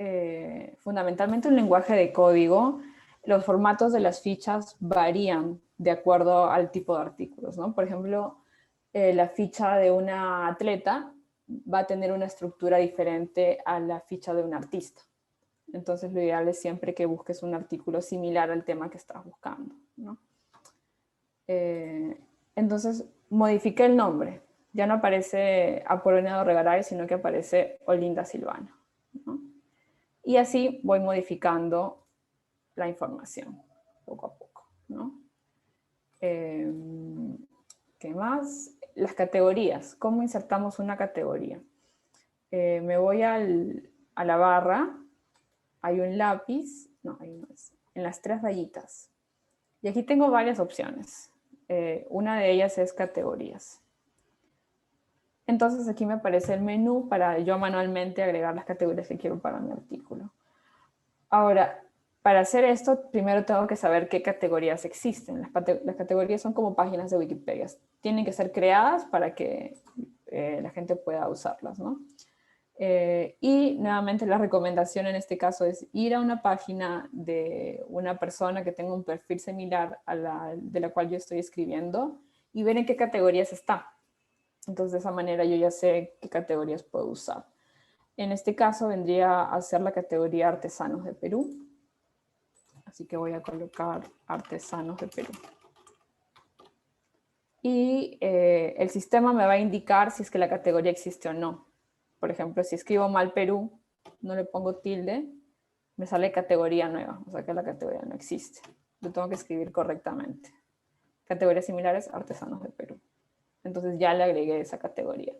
Speaker 2: fundamentalmente un lenguaje de código, los formatos de las fichas varían de acuerdo al tipo de artículos, ¿no? Por ejemplo, la ficha de una atleta va a tener una estructura diferente a la ficha de un artista. Entonces, lo ideal es siempre que busques un artículo similar al tema que estás buscando, ¿no? Entonces, modifiqué el nombre. Ya no aparece Apolonia de Regaray, sino que aparece Olinda Silvano, ¿no? Y así voy modificando la información poco a poco, ¿no? ¿Qué más? Las categorías. ¿Cómo insertamos una categoría? Me voy a la barra, hay un lápiz, no, ahí no es, en las 3 rayitas. Y aquí tengo varias opciones. Una de ellas es categorías. Entonces aquí me aparece el menú para yo manualmente agregar las categorías que quiero para mi artículo. Ahora, para hacer esto, primero tengo que saber qué categorías existen. Las categorías son como páginas de Wikipedia. Tienen que ser creadas para que la gente pueda usarlas, ¿no? Y nuevamente la recomendación en este caso es ir a una página de una persona que tenga un perfil similar a de la cual yo estoy escribiendo y ver en qué categorías está. Entonces de esa manera yo ya sé qué categorías puedo usar. En este caso vendría a ser la categoría Artesanos de Perú. Así que voy a colocar Artesanos de Perú. Y el sistema me va a indicar si es que la categoría existe o no. Por ejemplo, si escribo mal Perú, no le pongo tilde, me sale categoría nueva, o sea que la categoría no existe. Lo tengo que escribir correctamente. Categorías similares, Artesanos de Perú. Entonces ya le agregué esa categoría.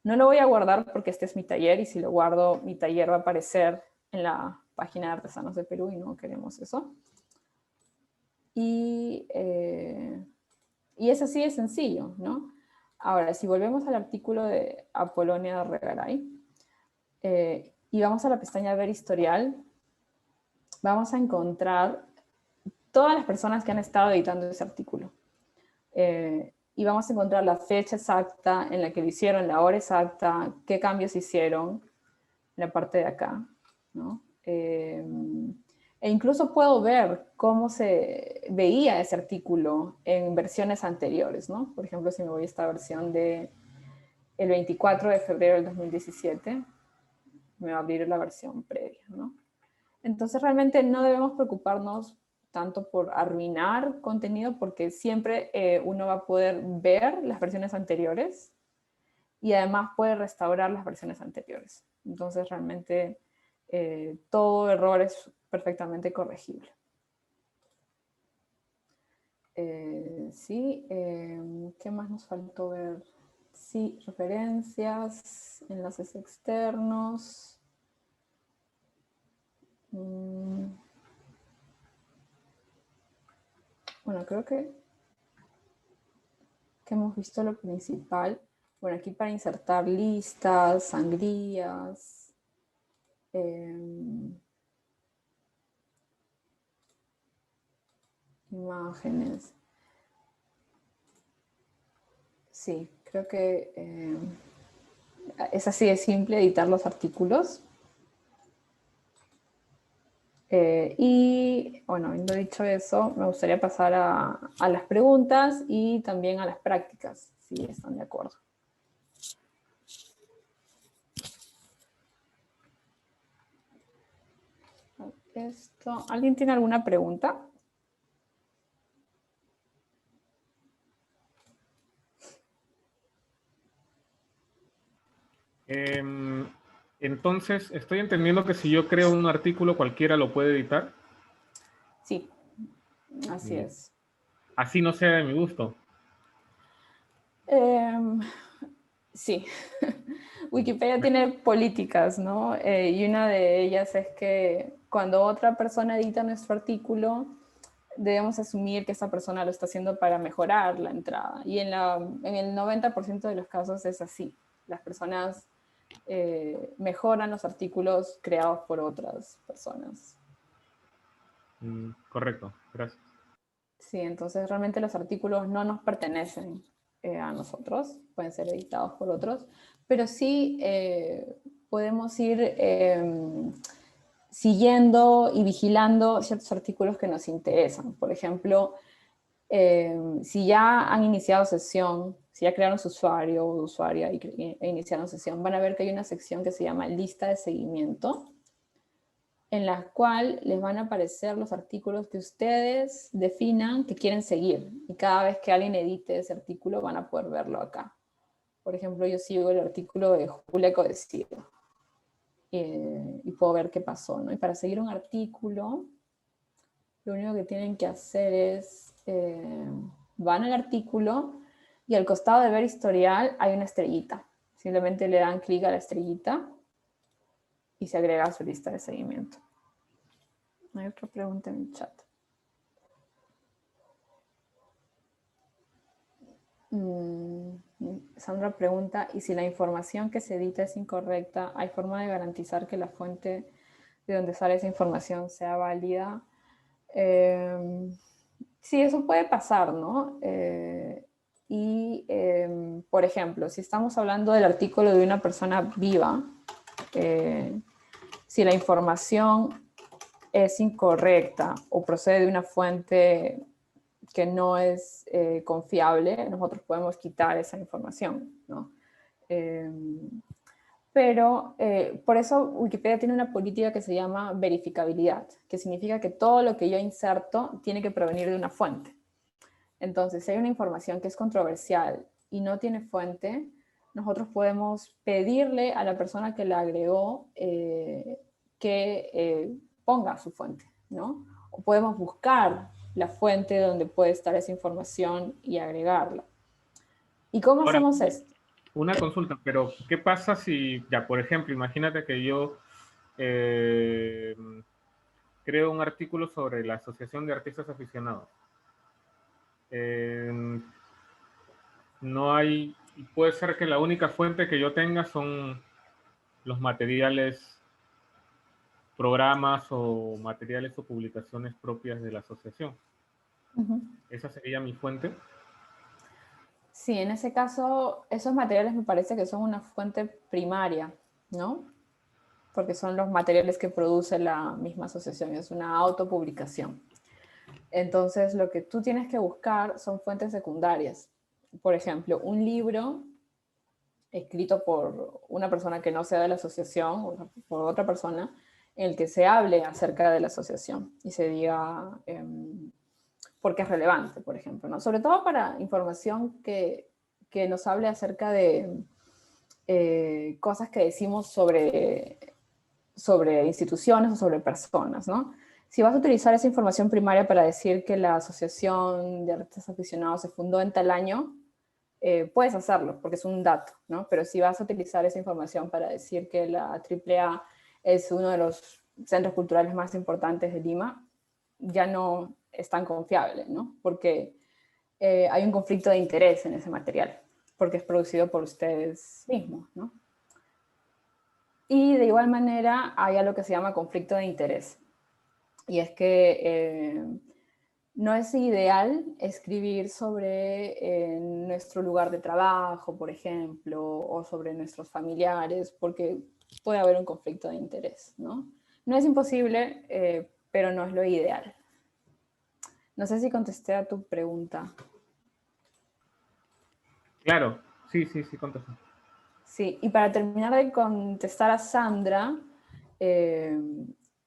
Speaker 2: No lo voy a guardar porque este es mi taller y si lo guardo, mi taller va a aparecer en la página de Artesanos de Perú y no queremos eso. Y es así de sencillo, ¿no? Ahora, si volvemos al artículo de Apolonia de Regaray y vamos a la pestaña Ver Historial, vamos a encontrar todas las personas que han estado editando ese artículo. Y vamos a encontrar la fecha exacta en la que lo hicieron, la hora exacta, qué cambios hicieron en la parte de acá, ¿no? E incluso puedo ver cómo se veía ese artículo en versiones anteriores, ¿no? Por ejemplo, si me voy a esta versión de el 24 de febrero del 2017, me va a abrir la versión previa, ¿no? Entonces realmente no debemos preocuparnos tanto por arruinar contenido porque siempre uno va a poder ver las versiones anteriores y además puede restaurar las versiones anteriores. Entonces realmente todo error es perfectamente corregible. Sí, ¿qué más nos faltó ver? Sí, referencias, enlaces externos. Bueno, creo que hemos visto lo principal. Bueno, aquí para insertar listas, sangrías, imágenes. Sí, creo que es así de simple editar los artículos. Y bueno, habiendo dicho eso, me gustaría pasar a las preguntas y también a las prácticas, si están de acuerdo. ¿Alguien tiene alguna pregunta?
Speaker 3: Entonces, estoy entendiendo que si yo creo un artículo, cualquiera lo puede editar.
Speaker 2: Sí, así es.
Speaker 3: Así no sea de mi gusto.
Speaker 2: Sí. Wikipedia tiene políticas, ¿no? Y una de ellas es que cuando otra persona edita nuestro artículo, debemos asumir que esa persona lo está haciendo para mejorar la entrada. Y en el 90% de los casos es así. Las personas mejoran los artículos creados por otras personas.
Speaker 3: Correcto, gracias.
Speaker 2: Sí, entonces realmente los artículos no nos pertenecen a nosotros, pueden ser editados por otros, pero sí podemos ir siguiendo y vigilando ciertos artículos que nos interesan. Por ejemplo, si ya han iniciado sesión, si ya crearon su usuario o usuaria e iniciaron sesión, van a ver que hay una sección que se llama lista de seguimiento, en la cual les van a aparecer los artículos que ustedes definan que quieren seguir. Y cada vez que alguien edite ese artículo van a poder verlo acá. Por ejemplo, yo sigo el artículo de Julia Codesilo y puedo ver qué pasó, ¿no? Y para seguir un artículo, lo único que tienen que hacer es, van al artículo y al costado de ver historial hay una estrellita. Simplemente le dan clic a la estrellita y se agrega a su lista de seguimiento. Hay otra pregunta en el chat. Sandra pregunta, ¿y si la información que se edita es incorrecta, hay forma de garantizar que la fuente de donde sale esa información sea válida? Sí, eso puede pasar, ¿no? Por ejemplo, si estamos hablando del artículo de una persona viva, si la información es incorrecta o procede de una fuente que no es confiable, nosotros podemos quitar esa información, ¿no? Pero por eso Wikipedia tiene una política que se llama verificabilidad, que significa que todo lo que yo inserto tiene que provenir de una fuente. Entonces, si hay una información que es controversial y no tiene fuente, nosotros podemos pedirle a la persona que la agregó que ponga su fuente, ¿no? O podemos buscar la fuente donde puede estar esa información y agregarla. ¿Y cómo
Speaker 3: Ahora,
Speaker 2: hacemos esto?
Speaker 3: una consulta, pero ¿qué pasa si, ya, por ejemplo, imagínate que yo eh, creo un artículo sobre la Asociación de Artistas Aficionados? Eh, no hay, puede ser que la única fuente que yo tenga son los materiales, programas o materiales o publicaciones propias de la asociación. Esa sería mi fuente.
Speaker 2: Sí, en ese caso, esos materiales me parece que son una fuente primaria, ¿no? Porque son los materiales que produce la misma asociación, es una autopublicación. Entonces, lo que tú tienes que buscar son fuentes secundarias. Por ejemplo, un libro escrito por una persona que no sea de la asociación, o por otra persona, en el que se hable acerca de la asociación y se diga por qué es relevante, por ejemplo, ¿no? Sobre todo para información que nos hable acerca de cosas que decimos sobre instituciones o sobre personas, ¿no? Si vas a utilizar esa información primaria para decir que la Asociación de Artistas Aficionados se fundó en tal año, puedes hacerlo, porque es un dato, ¿no? Pero si vas a utilizar esa información para decir que la AAA es uno de los centros culturales más importantes de Lima, ya no es tan confiable, ¿no? Porque hay un conflicto de interés en ese material, porque es producido por ustedes mismos, ¿no? Y de igual manera hay algo que se llama conflicto de interés. Y es que no es ideal escribir sobre nuestro lugar de trabajo, por ejemplo, o sobre nuestros familiares, porque puede haber un conflicto de interés, ¿no? No es imposible, pero no es lo ideal. No sé si contesté a tu pregunta.
Speaker 3: Claro, sí, sí, sí, contesto.
Speaker 2: Sí, y para terminar de contestar a Sandra,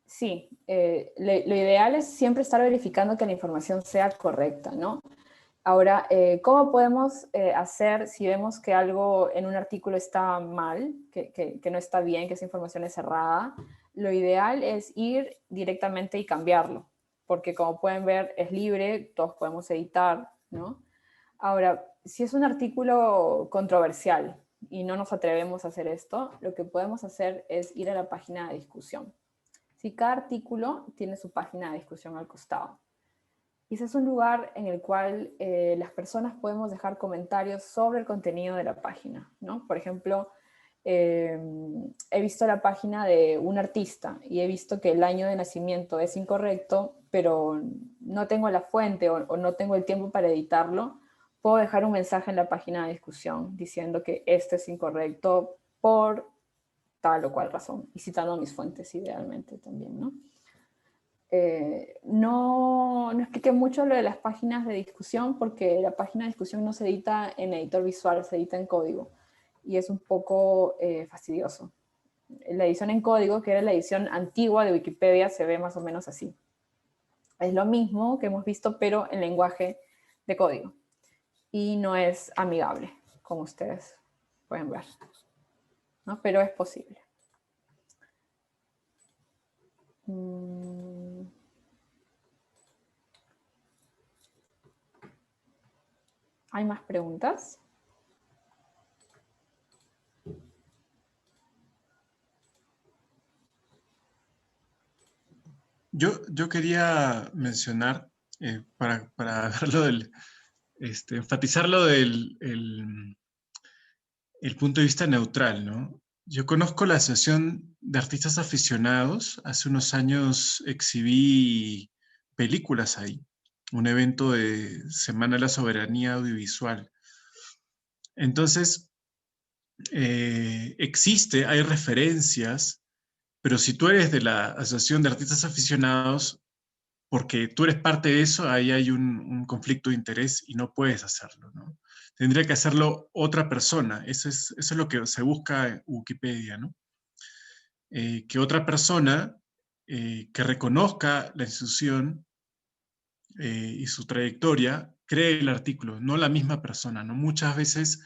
Speaker 2: sí, lo ideal es siempre estar verificando que la información sea correcta, ¿no? Ahora, ¿cómo podemos hacer si vemos que algo en un artículo está mal, que no está bien, que esa información es errada? Lo ideal es ir directamente y cambiarlo, porque como pueden ver es libre, todos podemos editar, ¿no? Ahora, si es un artículo controversial y no nos atrevemos a hacer esto, lo que podemos hacer es ir a la página de discusión. Si cada artículo tiene su página de discusión al costado. Y ese es un lugar en el cual las personas podemos dejar comentarios sobre el contenido de la página, ¿no? Por ejemplo, he visto la página de un artista y he visto que el año de nacimiento es incorrecto, pero no tengo la fuente o no tengo el tiempo para editarlo. Puedo dejar un mensaje en la página de discusión diciendo que esto es incorrecto por tal o cual razón y citando mis fuentes idealmente también, ¿no? No expliqué mucho lo de las páginas de discusión porque la página de discusión no se edita en editor visual, se edita en código y es un poco fastidioso. La edición en código, que era la edición antigua de Wikipedia, se ve más o menos así. Es lo mismo que hemos visto, pero en lenguaje de código. Y no es amigable, como ustedes pueden ver, ¿no? Pero es posible. ¿Hay más preguntas?
Speaker 1: Yo quería mencionar, para verlo enfatizar lo del el punto de vista neutral, ¿no? Yo conozco la Asociación de Artistas Aficionados. Hace unos años exhibí películas ahí, un evento de Semana de la Soberanía Audiovisual. Entonces, hay referencias, pero si tú eres de la Asociación de Artistas Aficionados, porque tú eres parte de eso, ahí hay un conflicto de interés y no puedes hacerlo, ¿no? Tendría que hacerlo otra persona, eso es lo que se busca en Wikipedia, ¿no? Que otra persona que reconozca la institución y su trayectoria cree el artículo, no la misma persona, ¿no? Muchas veces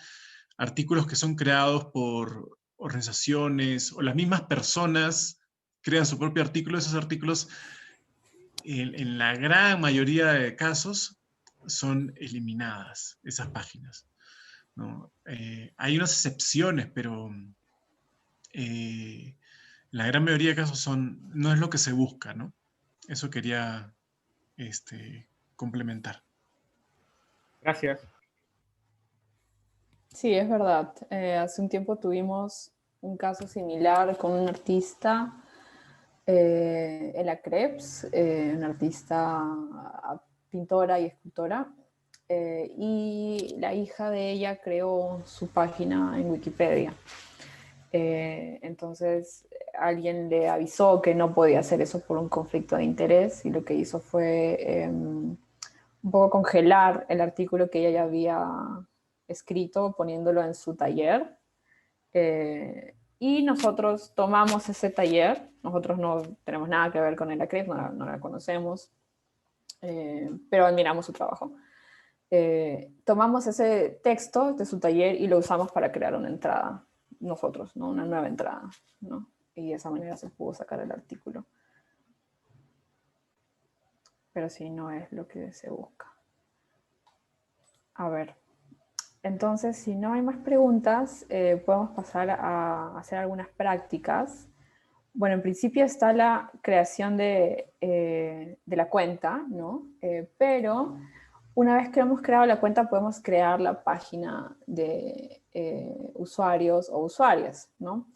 Speaker 1: artículos que son creados por organizaciones o las mismas personas crean su propio artículo, esos artículos en la gran mayoría de casos son eliminadas, esas páginas, ¿no? Hay unas excepciones, pero la gran mayoría de casos no es lo que se busca, ¿no? Eso quería complementar.
Speaker 3: Gracias.
Speaker 2: Sí, es verdad. Hace un tiempo tuvimos un caso similar con un artista, Ella Krebs, una artista pintora y escultora, y la hija de ella creó su página en Wikipedia. Entonces alguien le avisó que no podía hacer eso por un conflicto de interés y lo que hizo fue un poco congelar el artículo que ella ya había escrito poniéndolo en su taller. Y nosotros tomamos ese taller, nosotros no tenemos nada que ver con el ACRIF, no la conocemos, pero admiramos su trabajo. Tomamos ese texto de su taller y lo usamos para crear una entrada, nosotros, ¿no? Una nueva entrada, ¿no? Y de esa manera se pudo sacar el artículo. Pero sí, no es lo que se busca. A ver, entonces, si no hay más preguntas, podemos pasar a hacer algunas prácticas. Bueno, en principio está la creación de la cuenta, ¿no? Pero una vez que hemos creado la cuenta, podemos crear la página de usuarios o usuarias, ¿no?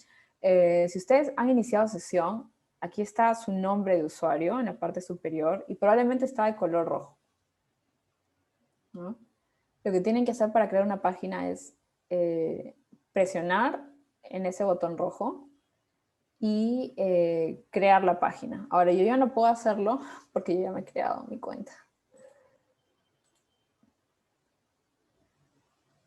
Speaker 2: Si ustedes han iniciado sesión, aquí está su nombre de usuario en la parte superior y probablemente está de color rojo, ¿no? Lo que tienen que hacer para crear una página es presionar en ese botón rojo y crear la página. Ahora, yo ya no puedo hacerlo porque yo ya me he creado mi cuenta.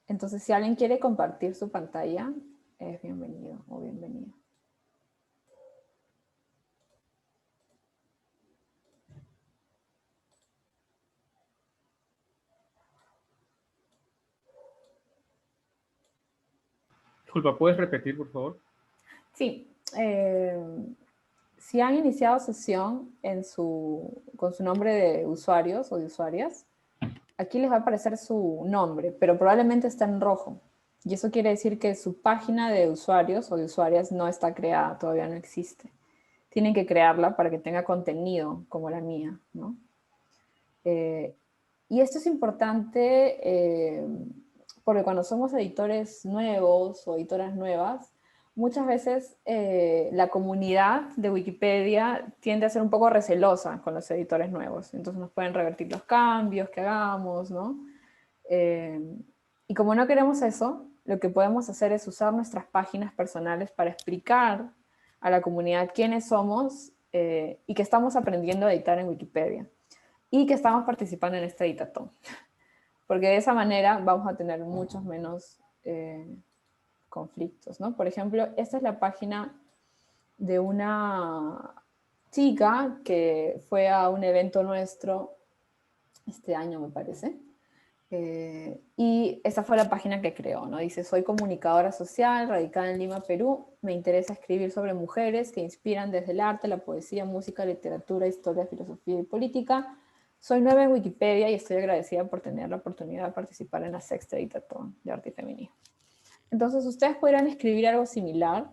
Speaker 2: Entonces, si alguien quiere compartir su pantalla, es bienvenido o bienvenida.
Speaker 3: Disculpa, ¿puedes repetir, por favor?
Speaker 2: Sí. Si han iniciado sesión con su nombre de usuarios o de usuarias, aquí les va a aparecer su nombre, pero probablemente está en rojo. Y eso quiere decir que su página de usuarios o de usuarias no está creada, todavía no existe. Tienen que crearla para que tenga contenido como la mía, ¿no? Y esto es importante porque cuando somos editores nuevos o editoras nuevas, muchas veces la comunidad de Wikipedia tiende a ser un poco recelosa con los editores nuevos. Entonces nos pueden revertir los cambios que hagamos, ¿no? Y como no queremos eso, lo que podemos hacer es usar nuestras páginas personales para explicar a la comunidad quiénes somos y que estamos aprendiendo a editar en Wikipedia y que estamos participando en este editatón. Porque de esa manera vamos a tener muchos menos conflictos, ¿no? Por ejemplo, esta es la página de una chica que fue a un evento nuestro este año, me parece. Y esa fue la página que creó, ¿no? Dice, soy comunicadora social, radicada en Lima, Perú. Me interesa escribir sobre mujeres que inspiran desde el arte, la poesía, música, literatura, historia, filosofía y política. Soy nueva en Wikipedia y estoy agradecida por tener la oportunidad de participar en la sexta editatón de arte y feminismo. Entonces, ustedes podrán escribir algo similar,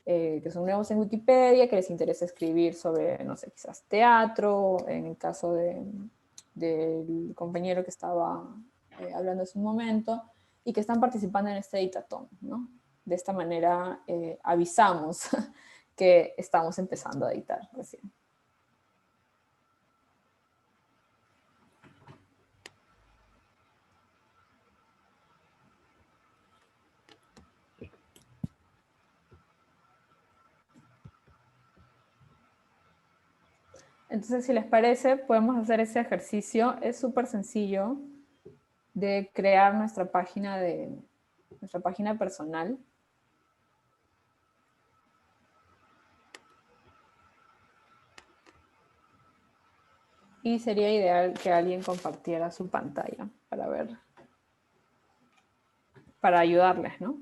Speaker 2: que son nuevos en Wikipedia, que les interesa escribir sobre, no sé, quizás teatro, en el caso del compañero que estaba hablando hace un momento, y que están participando en este editatón, ¿no? De esta manera avisamos que estamos empezando a editar recién. Entonces, si les parece, podemos hacer ese ejercicio. Es súper sencillo de crear nuestra página personal. Y sería ideal que alguien compartiera su pantalla para ver, para ayudarles, ¿no?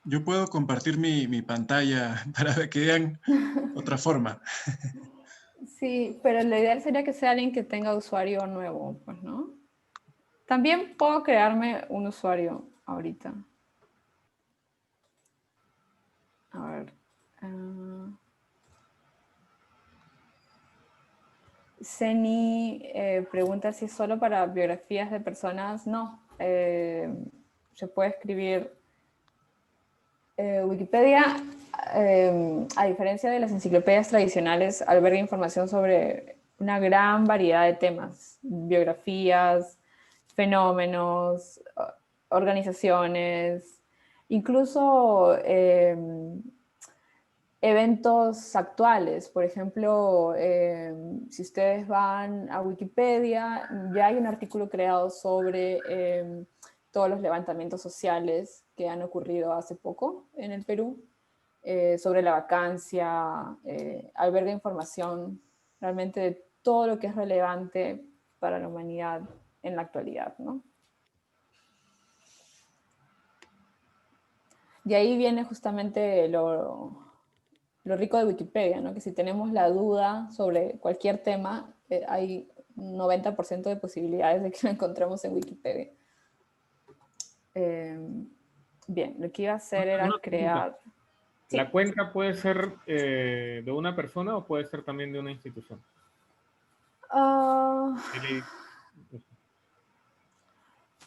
Speaker 1: Yo puedo compartir mi pantalla para que vean otra forma.
Speaker 2: Sí, pero lo ideal sería que sea alguien que tenga usuario nuevo, pues, ¿no? También puedo crearme un usuario ahorita. A ver. Seni pregunta si es solo para biografías de personas. No. Se puede escribir Wikipedia, a diferencia de las enciclopedias tradicionales, alberga información sobre una gran variedad de temas, biografías, fenómenos, organizaciones, incluso eventos actuales. Por ejemplo, si ustedes van a Wikipedia, ya hay un artículo creado sobre todos los levantamientos sociales que han ocurrido hace poco en el Perú, sobre la vacancia, alberga información realmente de todo lo que es relevante para la humanidad en la actualidad, ¿no? De ahí viene justamente lo rico de Wikipedia, ¿no? Que si tenemos la duda sobre cualquier tema, hay un 90% de posibilidades de que lo encontremos en Wikipedia. Bien, lo que iba a hacer era crear...
Speaker 3: ¿La cuenta puede ser de una persona o puede ser también de una institución?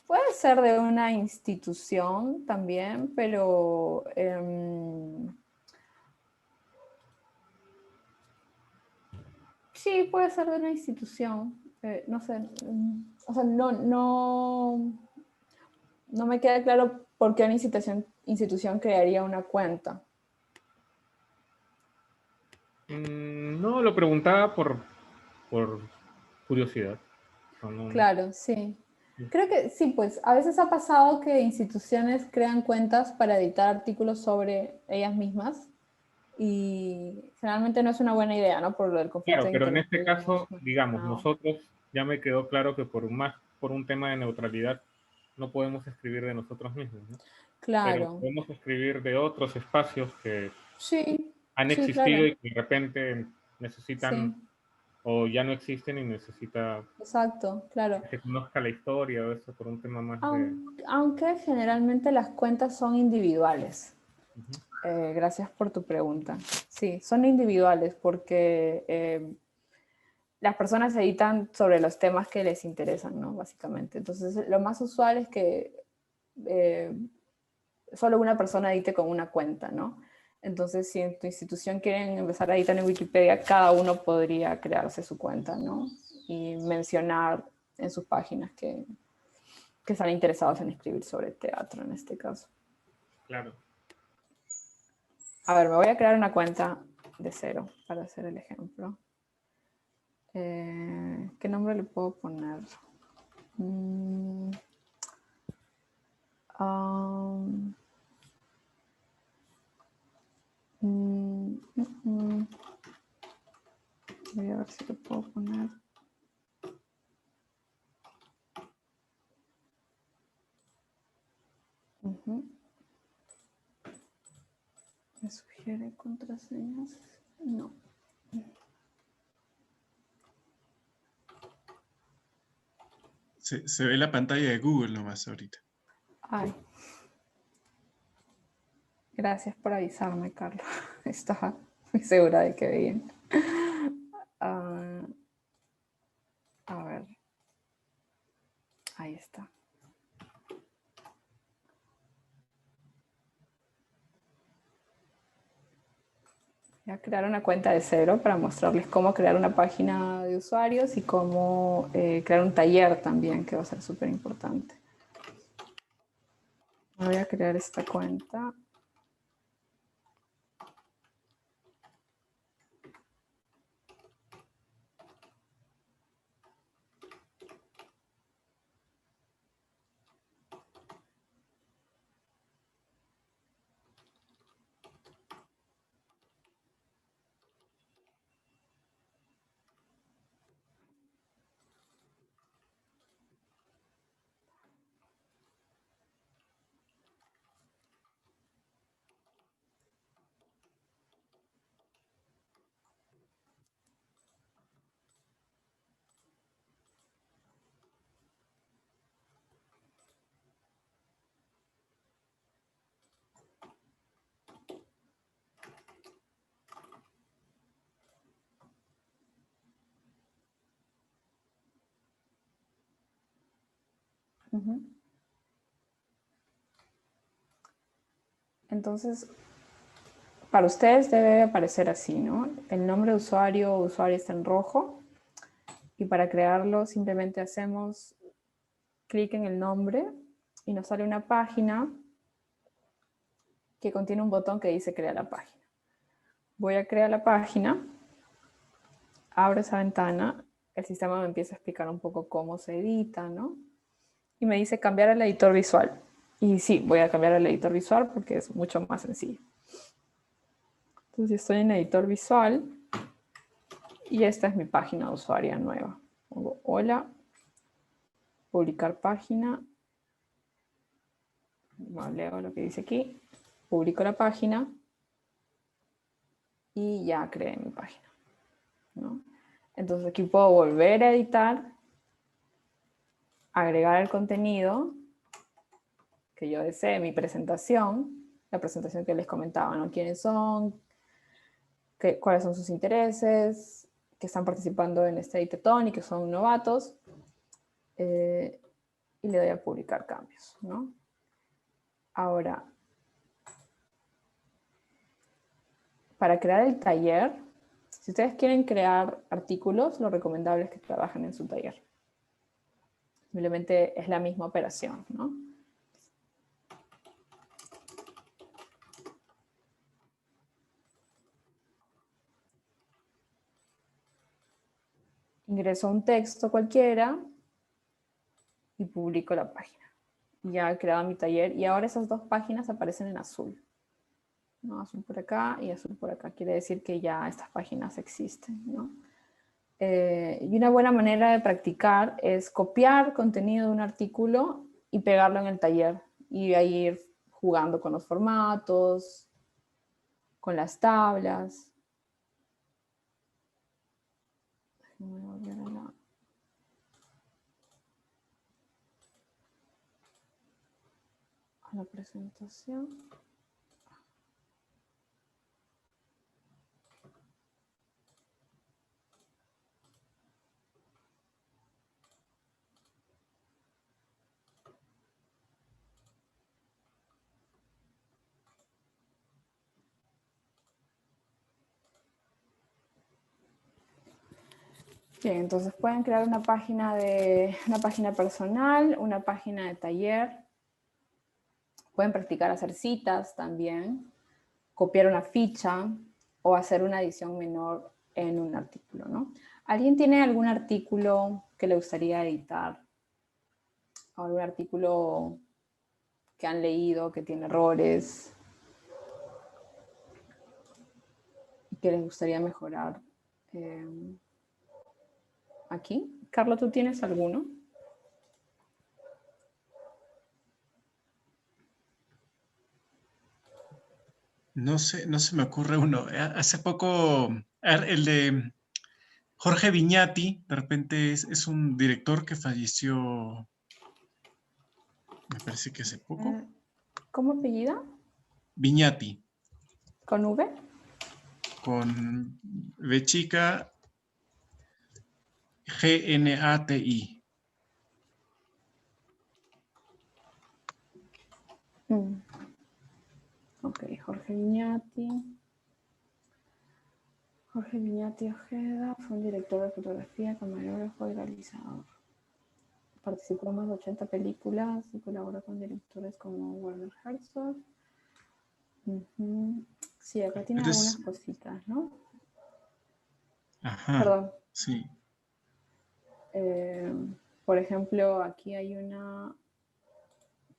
Speaker 2: Puede ser de una institución también, pero sí, puede ser de una institución. No sé, o sea, no me queda claro por qué una institución crearía una cuenta.
Speaker 3: No, lo preguntaba por curiosidad.
Speaker 2: Claro, sí. Creo que sí, pues a veces ha pasado que instituciones crean cuentas para editar artículos sobre ellas mismas y generalmente no es una buena idea, ¿no? Por el conflicto
Speaker 3: Claro,
Speaker 2: de
Speaker 3: pero en
Speaker 2: interés.
Speaker 3: este caso, digamos, nosotros ya me quedó claro que por un tema de neutralidad no podemos escribir de nosotros mismos, ¿no? Pero
Speaker 2: Claro.
Speaker 3: podemos escribir de otros espacios que
Speaker 2: Sí,
Speaker 3: han
Speaker 2: sí,
Speaker 3: existido
Speaker 2: claro.
Speaker 3: y que de repente necesitan
Speaker 2: Sí,
Speaker 3: o ya no existen y necesita
Speaker 2: exacto, claro.
Speaker 3: que se conozca la historia o eso por un tema más de...
Speaker 2: Aunque generalmente las cuentas son individuales.
Speaker 3: Ujú.
Speaker 2: Gracias por tu pregunta. Sí, son individuales porque las personas editan sobre los temas que les interesan, ¿no? Básicamente. Entonces, lo más usual es que solo una persona edite con una cuenta, ¿no? Entonces, si en tu institución quieren empezar a editar en Wikipedia, cada uno podría crearse su cuenta, ¿no? Y mencionar en sus páginas que están interesados en escribir sobre teatro, en este caso.
Speaker 3: Claro.
Speaker 2: A ver, me voy a crear una cuenta de cero para hacer el ejemplo. ¿Qué nombre le puedo poner? Voy a ver si le puedo poner. ¿Me sugiere contraseñas? No.
Speaker 1: Se ve la pantalla de Google nomás ahorita.
Speaker 2: Ay. Gracias por avisarme, Carlos. Estaba muy segura de que bien. A ver. Ahí está. Voy a crear una cuenta de cero para mostrarles cómo crear una página de usuarios y cómo crear un taller también, que va a ser súper importante. Voy a crear esta cuenta. Entonces, para ustedes debe aparecer así, ¿no? El nombre de usuario o usuario está en rojo. Y para crearlo simplemente hacemos clic en el nombre y nos sale una página que contiene un botón que dice crear la página. Voy a crear la página, abro esa ventana, el sistema me empieza a explicar un poco cómo se edita, ¿no? Y me dice cambiar al editor visual. Y sí, voy a cambiar al editor visual porque es mucho más sencillo. Entonces estoy en editor visual y esta es mi página de usuario nueva. Pongo hola, publicar página. Bueno, leo lo que dice aquí, publico la página y ya creé mi página, ¿no? Entonces aquí puedo volver a editar, agregar el contenido que yo desee, mi presentación, la presentación que les comentaba, ¿no? ¿Quiénes son? ¿Cuáles son sus intereses? Que están participando en este editathon y que son novatos. Y le doy a publicar cambios, ¿no? Ahora, para crear el taller, si ustedes quieren crear artículos, lo recomendable es que trabajen en su taller. Simplemente es la misma operación, ¿no? Ingreso un texto cualquiera y publico la página. Ya he creado mi taller y ahora esas dos páginas aparecen en azul, ¿no? Azul por acá y azul por acá. Quiere decir que ya estas páginas existen, ¿no? Y una buena manera de practicar es copiar contenido de un artículo y pegarlo en el taller. Y ahí ir jugando con los formatos, con las tablas. Déjenme volver a la presentación. Bien, entonces pueden crear una página personal, una página de taller. Pueden practicar hacer citas también, copiar una ficha o hacer una edición menor en un artículo, ¿no? ¿Alguien tiene algún artículo que le gustaría editar? ¿O algún artículo que han leído que tiene errores y que les gustaría mejorar aquí? Carlos, ¿tú tienes alguno?
Speaker 1: No sé, no se me ocurre uno. Hace poco, el de Jorge Viñati, de repente es un director que falleció, me parece que hace poco.
Speaker 2: ¿Cómo apellida?
Speaker 1: Viñati,
Speaker 2: ¿Con V?
Speaker 1: con V chica, Gnati.
Speaker 2: Ok, Jorge Viñati. Jorge Viñati Ojeda fue un director de fotografía, camarógrafo y realizador. Participó en más de 80 películas y colaboró con directores como Werner Herzog. Sí, acá tiene algunas cositas, ¿no?
Speaker 1: Ajá,
Speaker 2: Perdón.
Speaker 1: sí.
Speaker 2: Por ejemplo, aquí hay un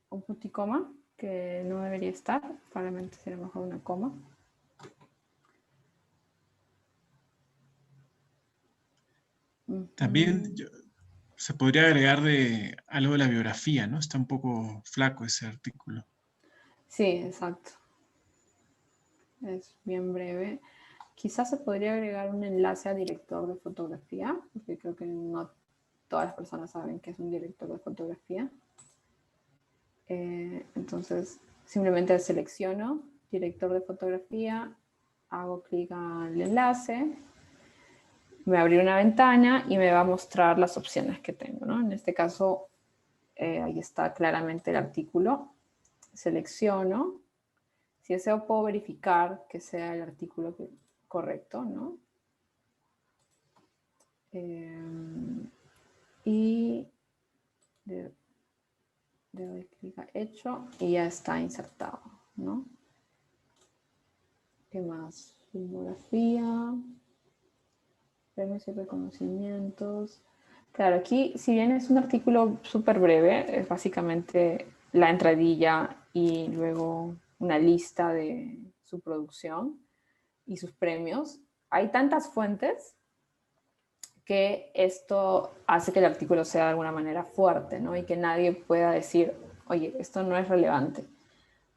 Speaker 2: punto y coma que no debería estar. Probablemente sería mejor una coma.
Speaker 1: También se podría agregar de algo de la biografía, ¿no? Está un poco flaco ese artículo.
Speaker 2: Sí, exacto. Es bien breve. Quizás se podría agregar un enlace a director de fotografía, porque creo que no todas las personas saben que es un director de fotografía. Entonces, simplemente selecciono director de fotografía, hago clic al enlace, me abrirá una ventana y me va a mostrar las opciones que tengo, ¿no? En este caso, ahí está claramente el artículo. Selecciono. Si deseo, puedo verificar que sea el artículo correcto, ¿no? Y le doy clic a hecho y ya está insertado, ¿no? ¿Qué más? Filmografía, premios y reconocimientos. Claro, aquí, si bien es un artículo súper breve, es básicamente la entradilla y luego una lista de su producción y sus premios. Hay tantas fuentes que esto hace que el artículo sea de alguna manera fuerte, ¿no? Y que nadie pueda decir, oye, esto no es relevante.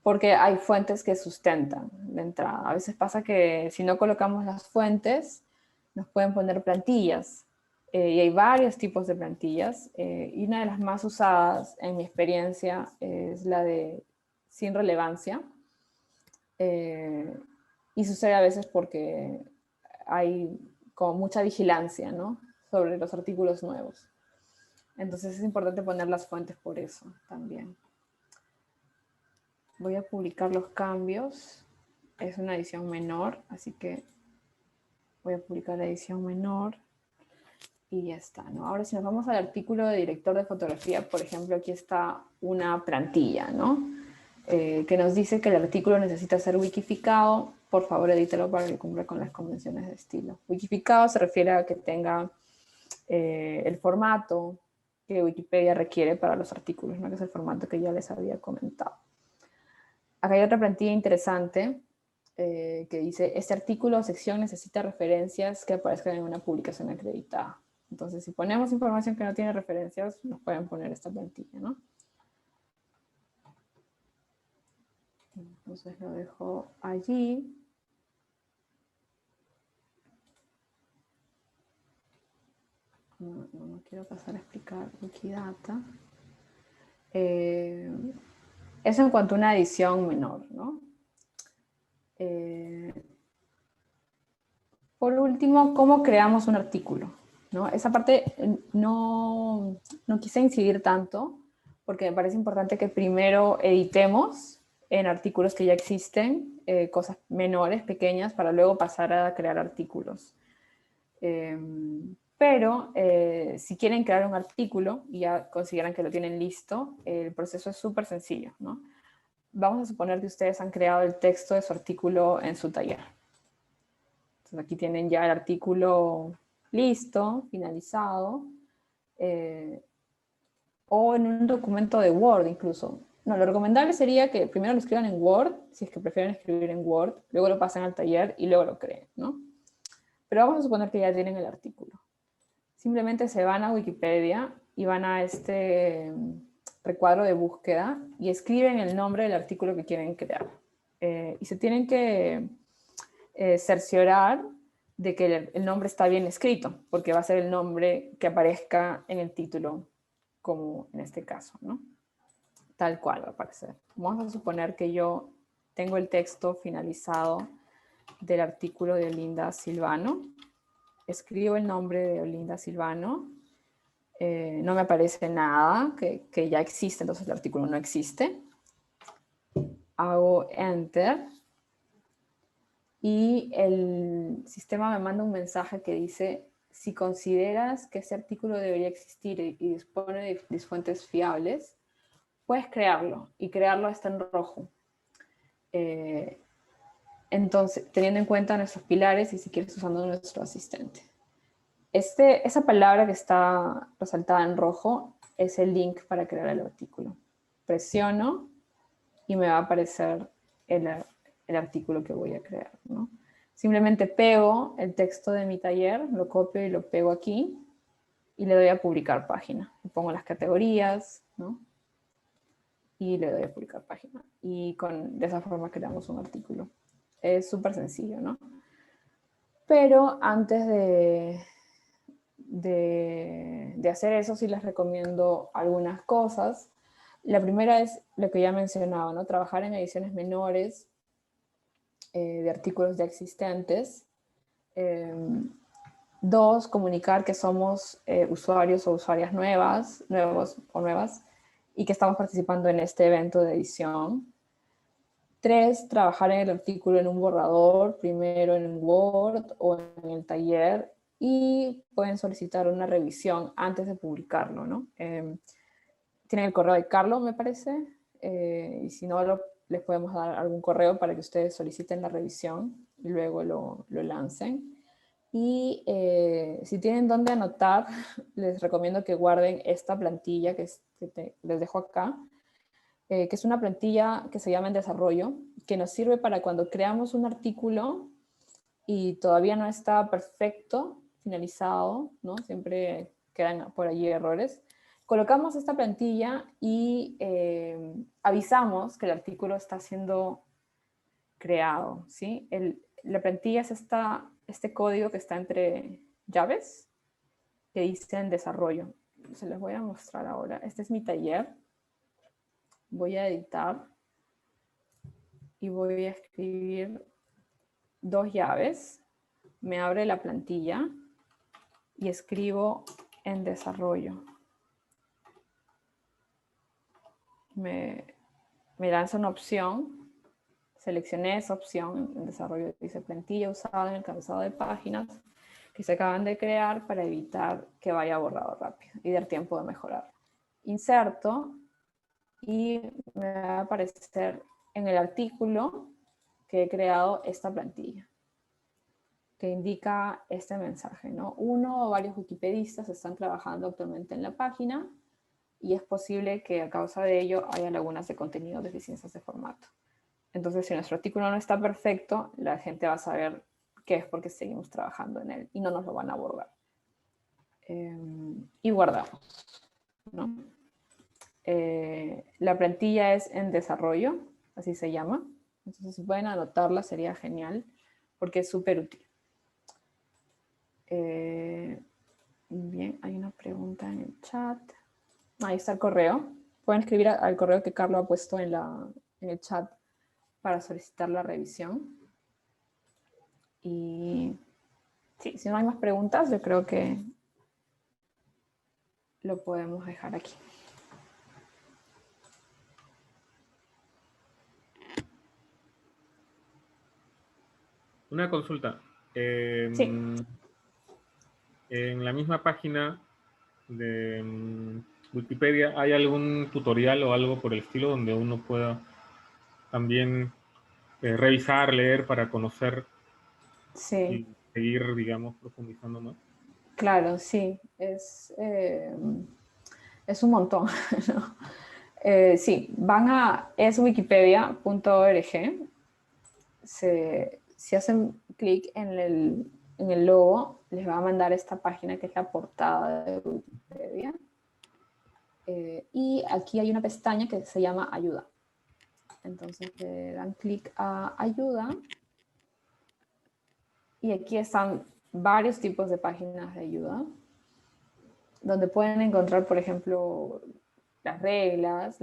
Speaker 2: Porque hay fuentes que sustentan de entrada. A veces pasa que si no colocamos las fuentes, nos pueden poner plantillas. Y hay varios tipos de plantillas. Y una de las más usadas, en mi experiencia, es la de sin relevancia. Y sucede a veces porque hay como mucha vigilancia, ¿no? Sobre los artículos nuevos. Entonces es importante poner las fuentes por eso también. Voy a publicar los cambios. Es una edición menor, así que voy a publicar la edición menor y ya está, ¿no? Ahora si nos vamos al artículo de director de fotografía, por ejemplo, aquí está una plantilla, ¿no? Que nos dice que el artículo necesita ser wikificado. Por favor, edítelo para que cumpla con las convenciones de estilo. Wikificado se refiere a que tenga el formato que Wikipedia requiere para los artículos, ¿no? Que es el formato que ya les había comentado. Acá hay otra plantilla interesante que dice, este artículo o sección necesita referencias que aparezcan en una publicación acreditada. Entonces, si ponemos información que no tiene referencias, nos pueden poner esta plantilla, ¿no? Entonces lo dejo allí. No quiero pasar a explicar Wikidata. Eso en cuanto a una edición menor, ¿no? Por último, ¿cómo creamos un artículo? ¿No? Esa parte no quise incidir tanto porque me parece importante que primero editemos en artículos que ya existen, cosas menores, pequeñas, para luego pasar a crear artículos. Pero si quieren crear un artículo y ya consideran que lo tienen listo, el proceso es súper sencillo, ¿no? Vamos a suponer que ustedes han creado el texto de su artículo en su taller. Entonces aquí tienen ya el artículo listo, finalizado, o en un documento de Word incluso. No, lo recomendable sería que primero lo escriban en Word, si es que prefieren escribir en Word, luego lo pasen al taller y luego lo creen, ¿no? Pero vamos a suponer que ya tienen el artículo. Simplemente se van a Wikipedia y van a este recuadro de búsqueda y escriben el nombre del artículo que quieren crear. Y se tienen que cerciorar de que el nombre está bien escrito, porque va a ser el nombre que aparezca en el título, como en este caso, ¿no? Tal cual va a aparecer. Vamos a suponer que yo tengo el texto finalizado del artículo de Olinda Silvano. Escribo el nombre de Olinda Silvano. No me aparece nada que ya existe, entonces el artículo no existe. Hago Enter. y el sistema me manda un mensaje que dice: si consideras que ese artículo debería existir y dispone de fuentes fiables, puedes crearlo, y crearlo está en rojo. Entonces, teniendo en cuenta nuestros pilares y si quieres usando nuestro asistente. Esa palabra que está resaltada en rojo es el link para crear el artículo. Presiono y me va a aparecer el artículo que voy a crear, ¿no? Simplemente pego el texto de mi taller, lo copio y lo pego aquí y le doy a publicar página. Le pongo las categorías, ¿no? Y le doy a publicar página. Y de esa forma creamos un artículo. Es súper sencillo, ¿no? Pero antes de hacer eso, sí les recomiendo algunas cosas. La primera es lo que ya mencionaba, ¿no? Trabajar en ediciones menores de artículos ya existentes. 2, comunicar que somos usuarios o usuarias nuevos o nuevas y que estamos participando en este evento de edición. 3, trabajar en el artículo en un borrador, primero en Word o en el taller, y pueden solicitar una revisión antes de publicarlo, ¿no? Tienen el correo de Carlos, me parece, y si no, les podemos dar algún correo para que ustedes soliciten la revisión y luego lo lancen. Y si tienen dónde anotar, les recomiendo que guarden esta plantilla que les dejo acá, que es una plantilla que se llama En Desarrollo, que nos sirve para cuando creamos un artículo y todavía no está perfecto, finalizado, ¿no? Siempre quedan por allí errores. Colocamos esta plantilla y avisamos que el artículo está siendo creado, ¿sí? La plantilla es este código que está entre llaves que dice En Desarrollo. Se les voy a mostrar ahora. Este es mi taller. Voy a editar y voy a escribir 2 llaves. Me abre la plantilla y escribo En Desarrollo. Me lanza una opción. Seleccioné esa opción en desarrollo, dice plantilla usada en el encabezado de páginas que se acaban de crear para evitar que vaya borrado rápido y dar tiempo de mejorar. Inserto y me va a aparecer en el artículo que he creado esta plantilla que indica este mensaje, ¿no? Uno o varios wikipedistas están trabajando actualmente en la página y es posible que a causa de ello haya lagunas de contenido o deficiencias de formato. Entonces, si nuestro artículo no está perfecto, la gente va a saber que es porque seguimos trabajando en él y no nos lo van a borrar. Y guardamos, ¿no? La plantilla es En Desarrollo, así se llama. Entonces, si pueden anotarla, sería genial, porque es súper útil. Bien, hay una pregunta en el chat. Ahí está el correo. Pueden escribir al correo que Carlos ha puesto en el chat para solicitar la revisión. Y sí, si no hay más preguntas, yo creo que lo podemos dejar aquí.
Speaker 3: Una consulta.
Speaker 2: Sí.
Speaker 3: En la misma página de Wikipedia, ¿hay algún tutorial o algo por el estilo donde uno pueda también revisar, leer para conocer
Speaker 2: Sí,
Speaker 3: y seguir, digamos, profundizando más?
Speaker 2: claro, sí. Es un montón, ¿no? Sí, van a eswikipedia.org. Si hacen clic en el logo, les va a mandar esta página que es la portada de Wikipedia. Y aquí hay una pestaña que se llama Ayuda. Entonces le dan clic a Ayuda y aquí están varios tipos de páginas de ayuda donde pueden encontrar, por ejemplo, las reglas,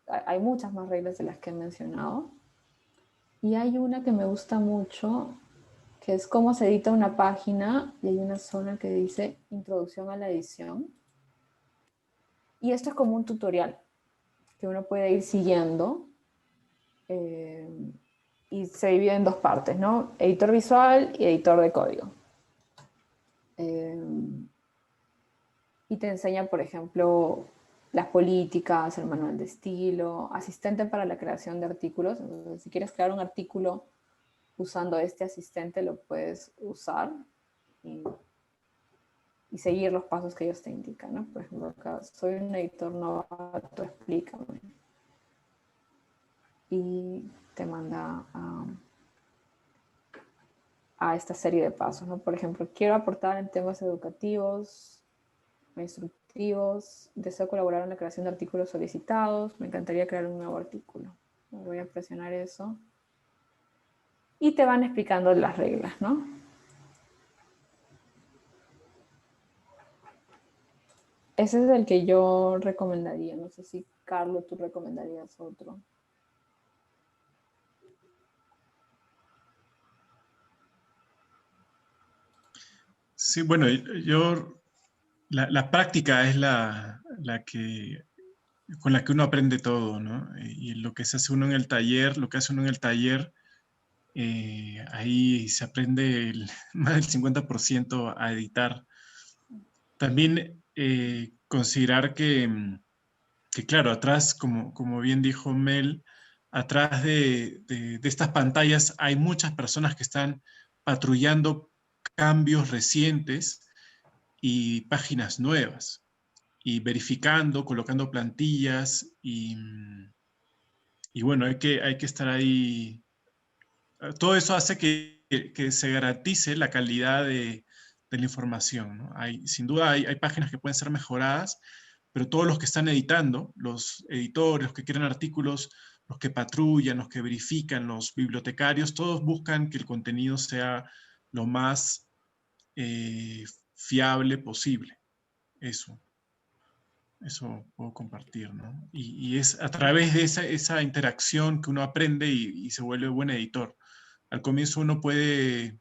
Speaker 2: hay muchas más reglas de las que he mencionado. Y hay una que me gusta mucho, que es cómo se edita una página, y hay una zona que dice Introducción a la edición. Y esto es como un tutorial que uno puede ir siguiendo y se divide en dos partes, ¿no? Editor visual y editor de código. Y te enseña, por ejemplo, las políticas, el manual de estilo, asistente para la creación de artículos. Entonces, si quieres crear un artículo usando este asistente, lo puedes usar y seguir los pasos que ellos te indican, ¿no? Por ejemplo, acá soy un editor novato, explícame. Y te manda a esta serie de pasos, ¿no? Por ejemplo, quiero aportar en temas educativos, instructivos, deseo colaborar en la creación de artículos solicitados, me encantaría crear un nuevo artículo. Voy a presionar eso. Y te van explicando las reglas, ¿no? Ese es el que yo recomendaría. No sé si, Carlos, tú recomendarías otro.
Speaker 1: Sí, bueno, la práctica es la que, con la que uno aprende todo, ¿no? Y lo que se hace uno en el taller, lo que hace uno en el taller, ahí se aprende más del 50% a editar. También considerar que, claro, atrás, como bien dijo Mel, atrás de estas pantallas hay muchas personas que están patrullando cambios recientes y páginas nuevas, y verificando, colocando plantillas, y bueno, hay que estar ahí. Todo eso hace que se garantice la calidad de la información, ¿no? Sin duda hay páginas que pueden ser mejoradas, pero todos los que están editando, los editores, los que quieren artículos, los que patrullan, los que verifican, los bibliotecarios, todos buscan que el contenido sea lo más fiable posible. Eso puedo compartir, ¿no? Y es a través de esa interacción que uno aprende y se vuelve buen editor. Al comienzo uno puede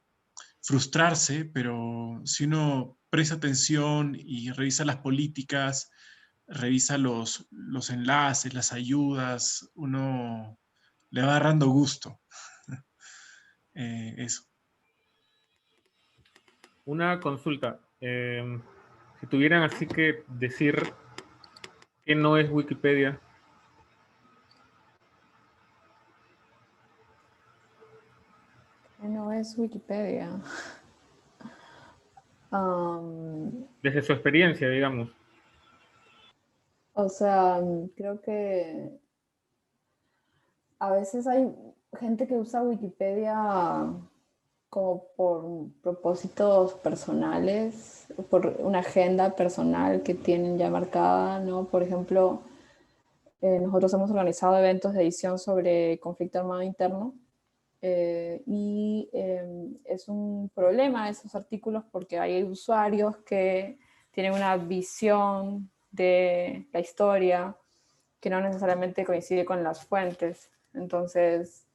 Speaker 1: frustrarse, pero si uno presta atención y revisa las políticas, revisa los enlaces, las ayudas, uno le va agarrando gusto. Eso.
Speaker 3: Una consulta. Si tuvieran así que decir qué no es Wikipedia.
Speaker 2: No es Wikipedia.
Speaker 3: Desde su experiencia, digamos.
Speaker 2: O sea, creo que a veces hay gente que usa Wikipedia como por propósitos personales, por una agenda personal que tienen ya marcada, ¿no? Por ejemplo, nosotros hemos organizado eventos de edición sobre conflicto armado interno y es un problema esos artículos porque hay usuarios que tienen una visión de la historia que no necesariamente coincide con las fuentes. Entonces,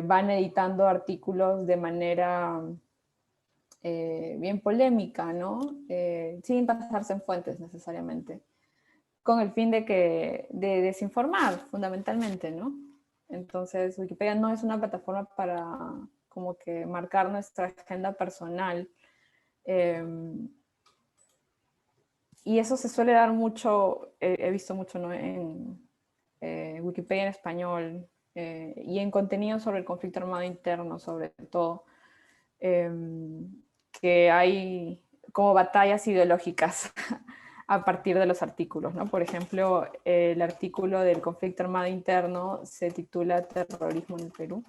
Speaker 2: van editando artículos de manera bien polémica, ¿no? Sin basarse en fuentes necesariamente, con el fin de desinformar fundamentalmente, ¿no? Entonces, Wikipedia no es una plataforma para como que marcar nuestra agenda personal. Y eso se suele dar mucho, he visto mucho, ¿no? En Wikipedia en español y en contenido sobre el conflicto armado interno, sobre todo, que hay como batallas ideológicas a partir de los artículos, ¿no? Por ejemplo, el artículo del conflicto armado interno se titula Terrorismo en el Perú.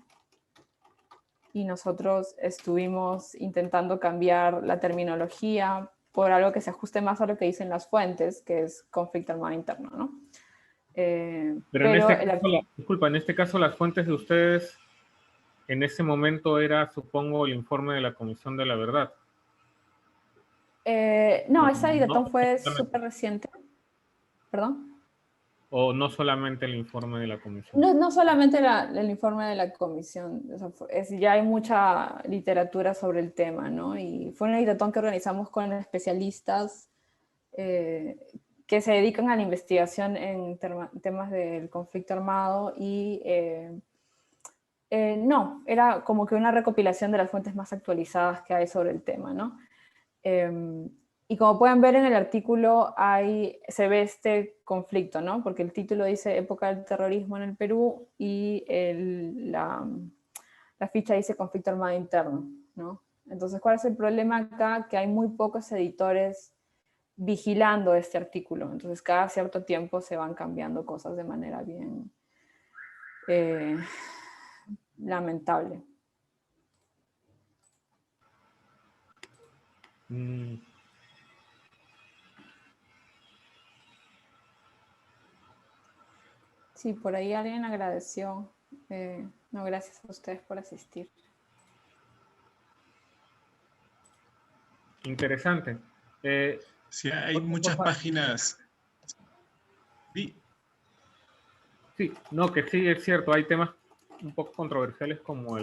Speaker 2: Y nosotros estuvimos intentando cambiar la terminología por algo que se ajuste más a lo que dicen las fuentes, que es conflicto armado interno, ¿no?
Speaker 3: Pero en este caso, disculpa, en este caso las fuentes de ustedes en ese momento era, supongo, el informe de la Comisión de la Verdad.
Speaker 2: No, esa editón
Speaker 3: No,
Speaker 2: fue súper reciente. ¿Perdón?
Speaker 3: O no solamente el informe de la Comisión.
Speaker 2: No solamente el informe de la comisión, o sea, ya hay mucha literatura sobre el tema, ¿no? Y fue un editón que organizamos con especialistas que se dedican a la investigación en temas del conflicto armado y No, era como que una recopilación de las fuentes más actualizadas que hay sobre el tema, ¿no? Y como pueden ver en el artículo, se ve este conflicto, ¿no? Porque el título dice época del terrorismo en el Perú y la ficha dice conflicto armado interno, ¿no? Entonces, ¿cuál es el problema acá? Que hay muy pocos editores vigilando este artículo. Entonces, cada cierto tiempo se van cambiando cosas de manera bien lamentable.
Speaker 3: Mm,
Speaker 2: Sí, por ahí alguien agradeció. No, gracias a ustedes por asistir.
Speaker 3: interesante.
Speaker 1: Sí, hay
Speaker 3: Otra
Speaker 1: muchas
Speaker 3: cosa,
Speaker 1: páginas. Sí,
Speaker 3: sí, no, que sí es cierto, hay temas un poco controversiales como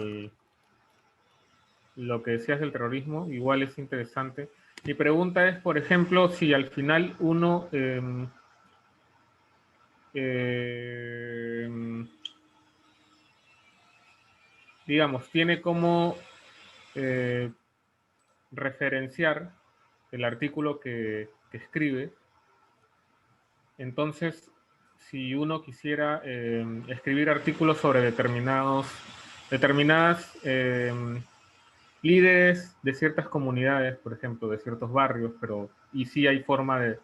Speaker 3: lo que decías del terrorismo, igual es interesante. Mi pregunta es, por ejemplo, si al final uno digamos, tiene como referenciar el artículo que escribe. Entonces, si uno quisiera escribir artículos sobre determinadas líderes de ciertas comunidades, por ejemplo, de ciertos barrios, y sí hay forma de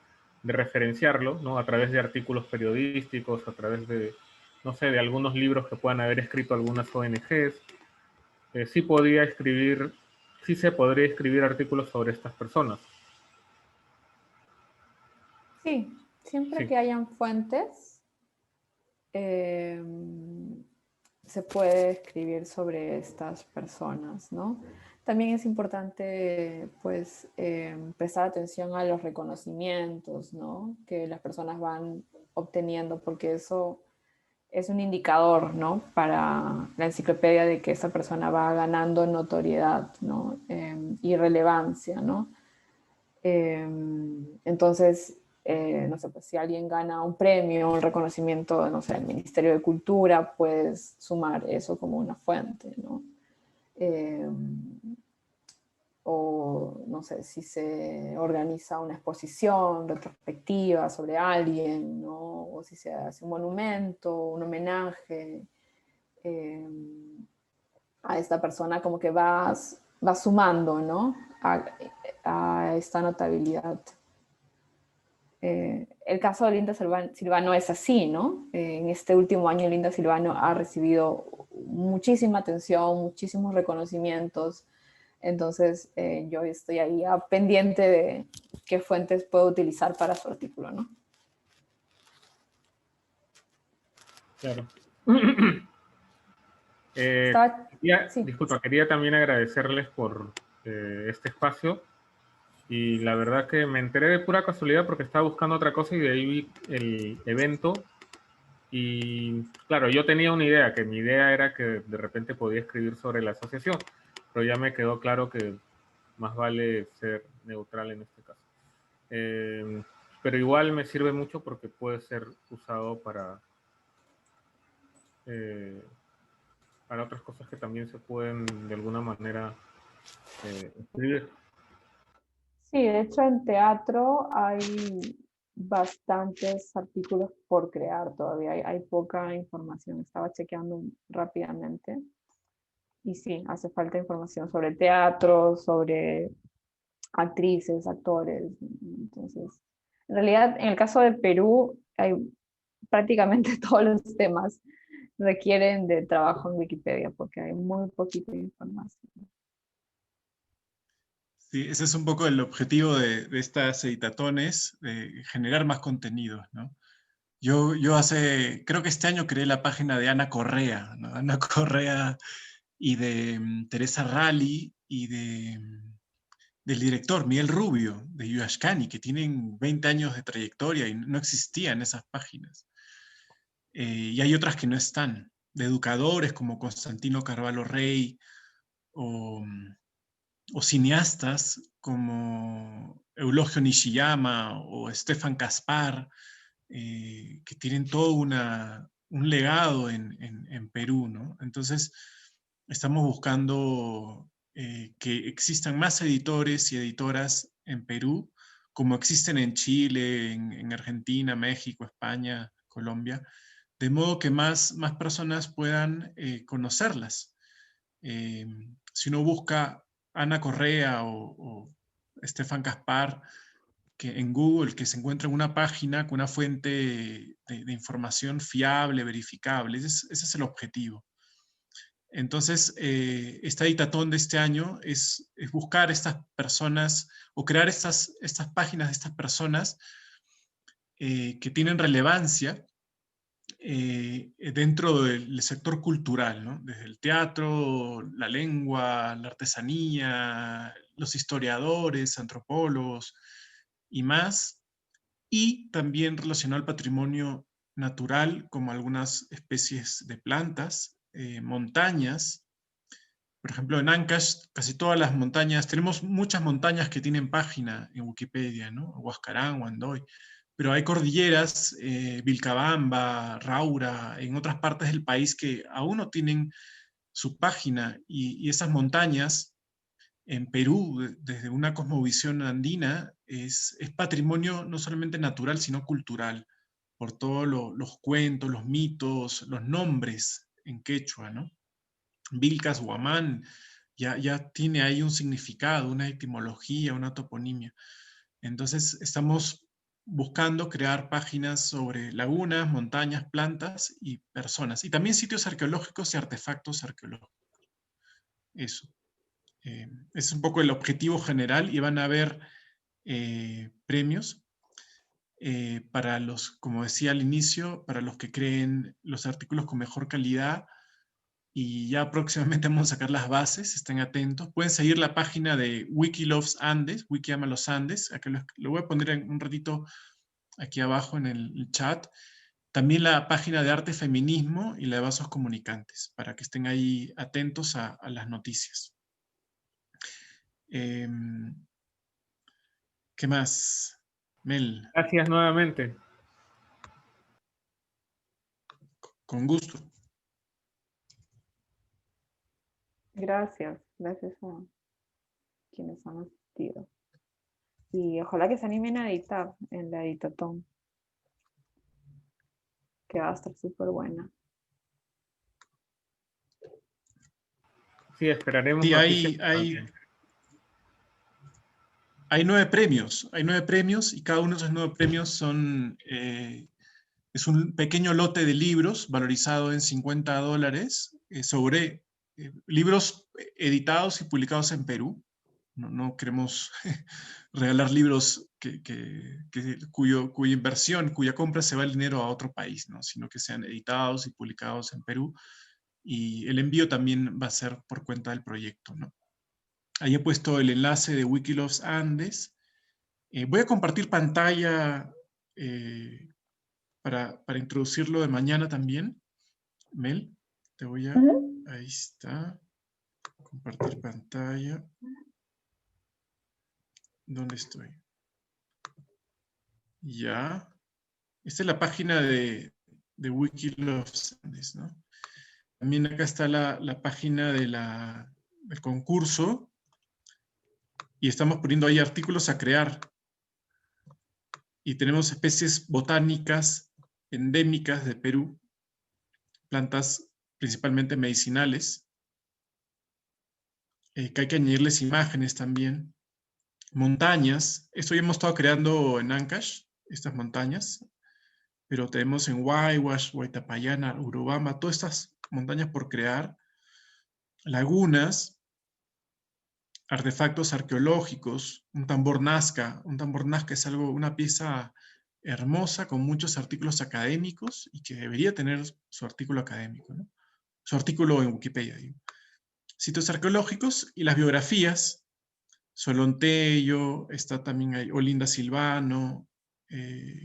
Speaker 3: referenciarlo, ¿no? A través de artículos periodísticos, a través de, no sé, de algunos libros que puedan haber escrito algunas ONGs. Sí se podría escribir artículos sobre estas personas.
Speaker 2: Sí, siempre
Speaker 3: Sí,
Speaker 2: que hayan fuentes, se puede escribir sobre estas personas, ¿no? También es importante, pues, prestar atención a los reconocimientos, ¿no? Que las personas van obteniendo, porque eso es un indicador, ¿no? Para la enciclopedia de que esa persona va ganando notoriedad, ¿no? Y relevancia, ¿no? Entonces, no sé, pues si alguien gana un premio, un reconocimiento, no sé, del Ministerio de Cultura, puedes sumar eso como una fuente, ¿no? O no sé, si se organiza una exposición retrospectiva sobre alguien, ¿no? O si se hace un monumento, un homenaje a esta persona, como que vas sumando, ¿no? A esta notabilidad. El caso de Linda Silvano es así, ¿no? En este último año Linda Silvano ha recibido muchísima atención, muchísimos reconocimientos. Entonces yo estoy ahí pendiente de qué fuentes puedo utilizar para su artículo, ¿no?
Speaker 3: claro.
Speaker 2: Sí.
Speaker 3: Disculpa, quería también agradecerles por este espacio y la verdad que me enteré de pura casualidad porque estaba buscando otra cosa y de ahí vi el evento y claro, yo tenía una idea, que mi idea era que de repente podía escribir sobre la asociación, pero ya me quedó claro que más vale ser neutral en este caso. Pero igual me sirve mucho porque puede ser usado eh, para otras cosas que también se pueden de alguna manera escribir.
Speaker 2: Sí, de hecho en teatro hay bastantes artículos por crear todavía, hay poca información, estaba chequeando rápidamente y sí, hace falta información sobre teatro, sobre actrices, actores, entonces, en realidad en el caso de Perú hay prácticamente todos los temas requieren de trabajo en Wikipedia porque hay muy poquita información.
Speaker 1: sí, ese es un poco el objetivo de estas editatones, de generar más contenidos, ¿no? Creo que este año creé la página de Ana Correa, ¿no? Ana Correa y de Teresa Rally y del director Miguel Rubio, de Yuyashkani, que tienen 20 años de trayectoria y no existían esas páginas. Y hay otras que no están, de educadores como Constantino Carvalho Rey o, o cineastas como Eulogio Nishiyama o Stefan Kaspar, que tienen toda un legado en Perú, ¿no? Entonces, estamos buscando que existan más editores y editoras en Perú, como existen en Chile, en Argentina, México, España, Colombia, de modo que más personas puedan conocerlas. Si uno busca Ana Correa o Estefan Caspar, que en Google, que se encuentra en una página con una fuente de información fiable, verificable. Ese es el objetivo. Entonces, esta editatón de este año es buscar estas personas o crear estas páginas de estas personas que tienen relevancia dentro del sector cultural, ¿no? Desde el teatro, la lengua, la artesanía, los historiadores, antropólogos y más, y también relacionado al patrimonio natural, como algunas especies de plantas, montañas. Por ejemplo, en Ancash, casi todas las montañas, tenemos muchas montañas que tienen página en Wikipedia, ¿no? Huascarán, Huandoy, pero hay cordilleras, Vilcabamba, Raura, en otras partes del país que aún no tienen su página, y esas montañas en Perú, desde una cosmovisión andina, es patrimonio no solamente natural, sino cultural, por todos los cuentos, los mitos, los nombres en quechua, ¿no? Vilcas, Huamán, ya tiene ahí un significado, una etimología, una toponimia. Entonces estamos buscando crear páginas sobre lagunas, montañas, plantas y personas. Y también sitios arqueológicos y artefactos arqueológicos. Eso. Es un poco el objetivo general, y van a haber premios para los, como decía al inicio, para los que creen los artículos con mejor calidad, y ya próximamente vamos a sacar las bases, estén atentos. Pueden seguir la página de Wikiloves Andes, Wiki ama los Andes, acá lo voy a poner en un ratito aquí abajo en el chat. También la página de Arte Feminismo y la de Vasos Comunicantes, para que estén ahí atentos a las noticias. ¿Qué más? Mel.
Speaker 3: Gracias nuevamente.
Speaker 1: Con gusto.
Speaker 2: Gracias a quienes han asistido. Y ojalá que se animen a editar en la editatón, que va a estar súper buena.
Speaker 3: Sí, esperaremos
Speaker 1: Sí,
Speaker 3: noticias.
Speaker 1: hay 9 premios. Hay 9 premios, y cada uno de esos 9 premios son, es un pequeño lote de libros valorizado en $50 sobre libros editados y publicados en Perú. No queremos regalar libros cuya inversión, cuya compra se va el dinero a otro país, ¿no? Sino que sean editados y publicados en Perú, y el envío también va a ser por cuenta del proyecto, ¿no? Ahí he puesto el enlace de Wikiloves Andes. Voy a compartir pantalla para introducirlo de mañana también. Mel, te voy a... Ahí está. Compartir pantalla. ¿Dónde estoy? Ya. Esta es la página de Wikiloves Andes, ¿no? También acá está la página del concurso, y estamos poniendo ahí artículos a crear. Y tenemos especies botánicas endémicas de Perú, plantas principalmente medicinales, que hay que añadirles imágenes también. Montañas, esto ya hemos estado creando en Ancash, estas montañas, pero tenemos en Huayhuash, Huaytapallana, Urubamba, todas estas montañas por crear. Lagunas, artefactos arqueológicos, un tambor Nazca. Un tambor Nazca es una pieza hermosa con muchos artículos académicos, y que debería tener su artículo académico, ¿no? Su artículo en Wikipedia, digo. Sitios arqueológicos y las biografías. Solontello, está también ahí Olinda Silvano,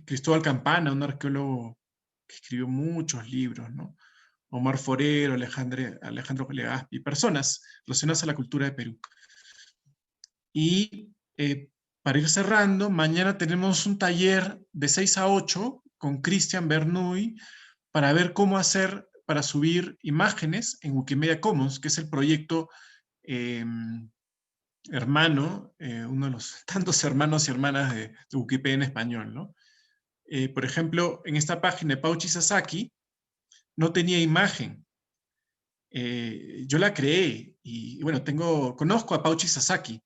Speaker 1: Cristóbal Campana, un arqueólogo que escribió muchos libros, ¿no? Omar Forero, Alejandro Legazpi, personas relacionadas a la cultura de Perú. Y para ir cerrando, mañana tenemos un taller de 6 a 8 con Cristian Bernuy para ver cómo hacer para subir imágenes en Wikimedia Commons, que es el proyecto hermano, uno de los tantos hermanos y hermanas de Wikipedia en español, ¿no? Por ejemplo, en esta página de Pauchi Sasaki no tenía imagen. Yo la creé y bueno, conozco a Pauchi Sasaki,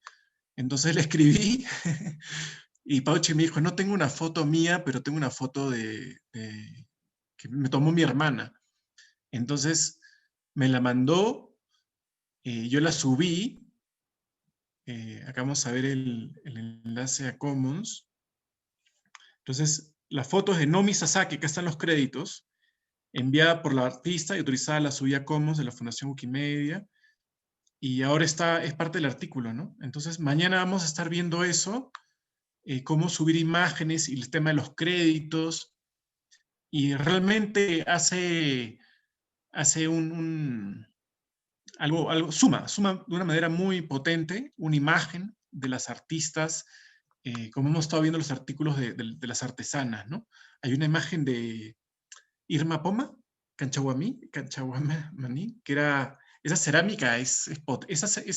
Speaker 1: entonces le escribí y Pauchi me dijo, no tengo una foto mía, pero tengo una foto que me tomó mi hermana. Entonces me la mandó, yo la subí, acá vamos a ver el enlace a Commons. Entonces, la foto es de Nomi Sasaki, acá están los créditos, enviada por la artista y autorizada a la subida a Commons de la Fundación Wikimedia, y ahora es parte del artículo, ¿no? Entonces, mañana vamos a estar viendo eso, cómo subir imágenes y el tema de los créditos, y realmente hace suma de una manera muy potente una imagen de las artistas, como hemos estado viendo los artículos de las artesanas, ¿no? Hay una imagen de Irma Poma, Canchaguamaní, que era, esa cerámica, esa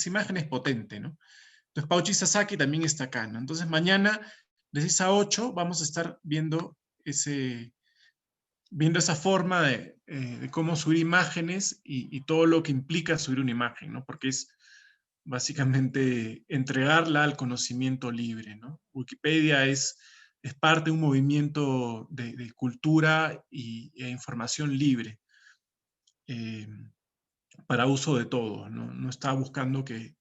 Speaker 1: imagen es potente, ¿no? Entonces Pauchi Sasaki también está acá, ¿no? Entonces mañana, de 6 a 8, vamos a estar viendo esa forma de cómo subir imágenes y todo lo que implica subir una imagen, ¿no? Porque es básicamente entregarla al conocimiento libre, ¿no? Wikipedia es parte de un movimiento de cultura e información libre para uso de todos, ¿no? No está buscando que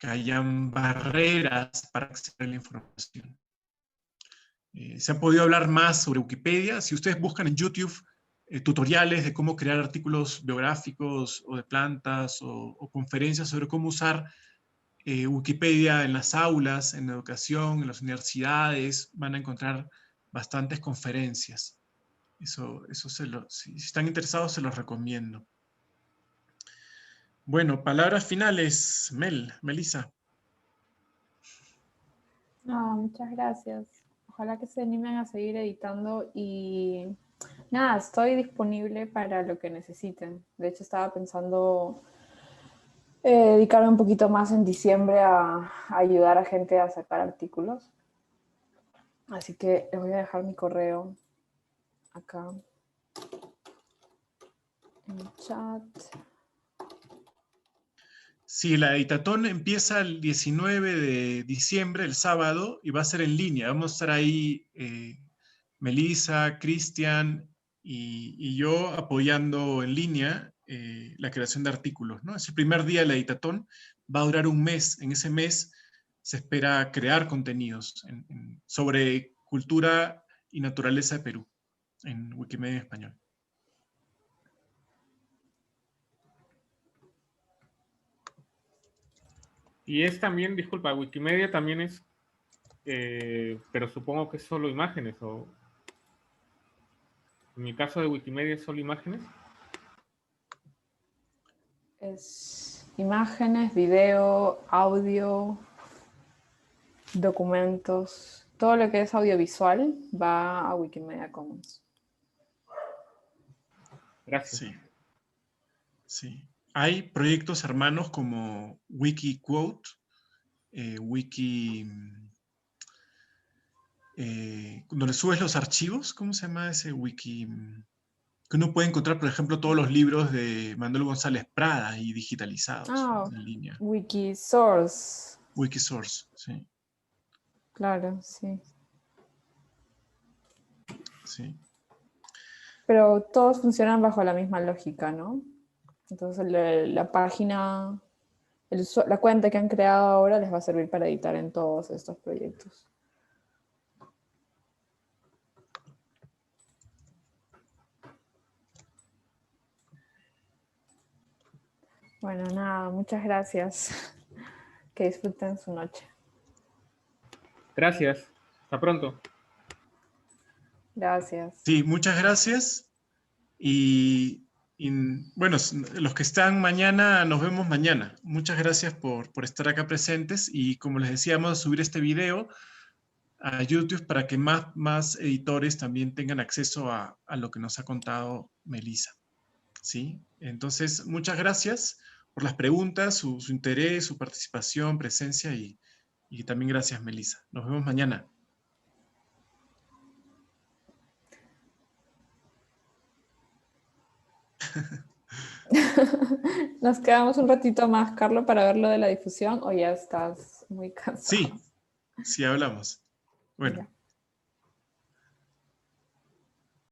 Speaker 1: hayan barreras para acceder a la información. Se ha podido hablar más sobre Wikipedia. Si ustedes buscan en YouTube tutoriales de cómo crear artículos biográficos o de plantas o conferencias sobre cómo usar Wikipedia en las aulas, en la educación, en las universidades, van a encontrar bastantes conferencias. Si están interesados, se los recomiendo. Bueno, palabras finales, Melissa.
Speaker 2: Muchas gracias. Ojalá que se animen a seguir editando y nada, estoy disponible para lo que necesiten. De hecho, estaba pensando dedicarme un poquito más en diciembre a ayudar a gente a sacar artículos. Así que les voy a dejar mi correo acá en el chat.
Speaker 1: Sí, la Editatón empieza el 19 de diciembre, el sábado, y va a ser en línea. Vamos a estar ahí, Melissa, Cristian y yo apoyando en línea la creación de artículos, ¿no? Es el primer día de la Editatón, va a durar un mes. En ese mes se espera crear contenidos sobre cultura y naturaleza de Perú en Wikimedia en español.
Speaker 3: Y es también, disculpa, Wikimedia también es, pero supongo que es solo imágenes, o en el caso de Wikimedia es solo imágenes.
Speaker 2: Es imágenes, video, audio, documentos, todo lo que es audiovisual va a Wikimedia Commons.
Speaker 3: Gracias.
Speaker 1: Sí. Sí. Hay proyectos hermanos como WikiQuote, donde subes los archivos. ¿Cómo se llama ese wiki? Que uno puede encontrar, por ejemplo, todos los libros de Manuel González Prada y digitalizados en línea.
Speaker 2: Wikisource.
Speaker 1: Wikisource, sí.
Speaker 2: Claro, sí.
Speaker 1: Sí.
Speaker 2: Pero todos funcionan bajo la misma lógica, ¿no? Entonces la página, la cuenta que han creado ahora les va a servir para editar en todos estos proyectos. Bueno, nada, muchas gracias. Que disfruten su noche.
Speaker 3: Gracias. Hasta pronto.
Speaker 2: Gracias.
Speaker 1: Sí, muchas gracias. Y bueno, los que están mañana, nos vemos mañana. Muchas gracias por estar acá presentes. Y como les decía, vamos a subir este video a YouTube para que más editores también tengan acceso a lo que nos ha contado Melissa. ¿Sí? Entonces, muchas gracias por las preguntas, su interés, su participación, presencia y también gracias, Melissa. Nos vemos mañana.
Speaker 2: Nos quedamos un ratito más, Carlos, para ver lo de la difusión, o ya estás muy cansado.
Speaker 1: Sí, sí hablamos. Bueno.
Speaker 2: Ya.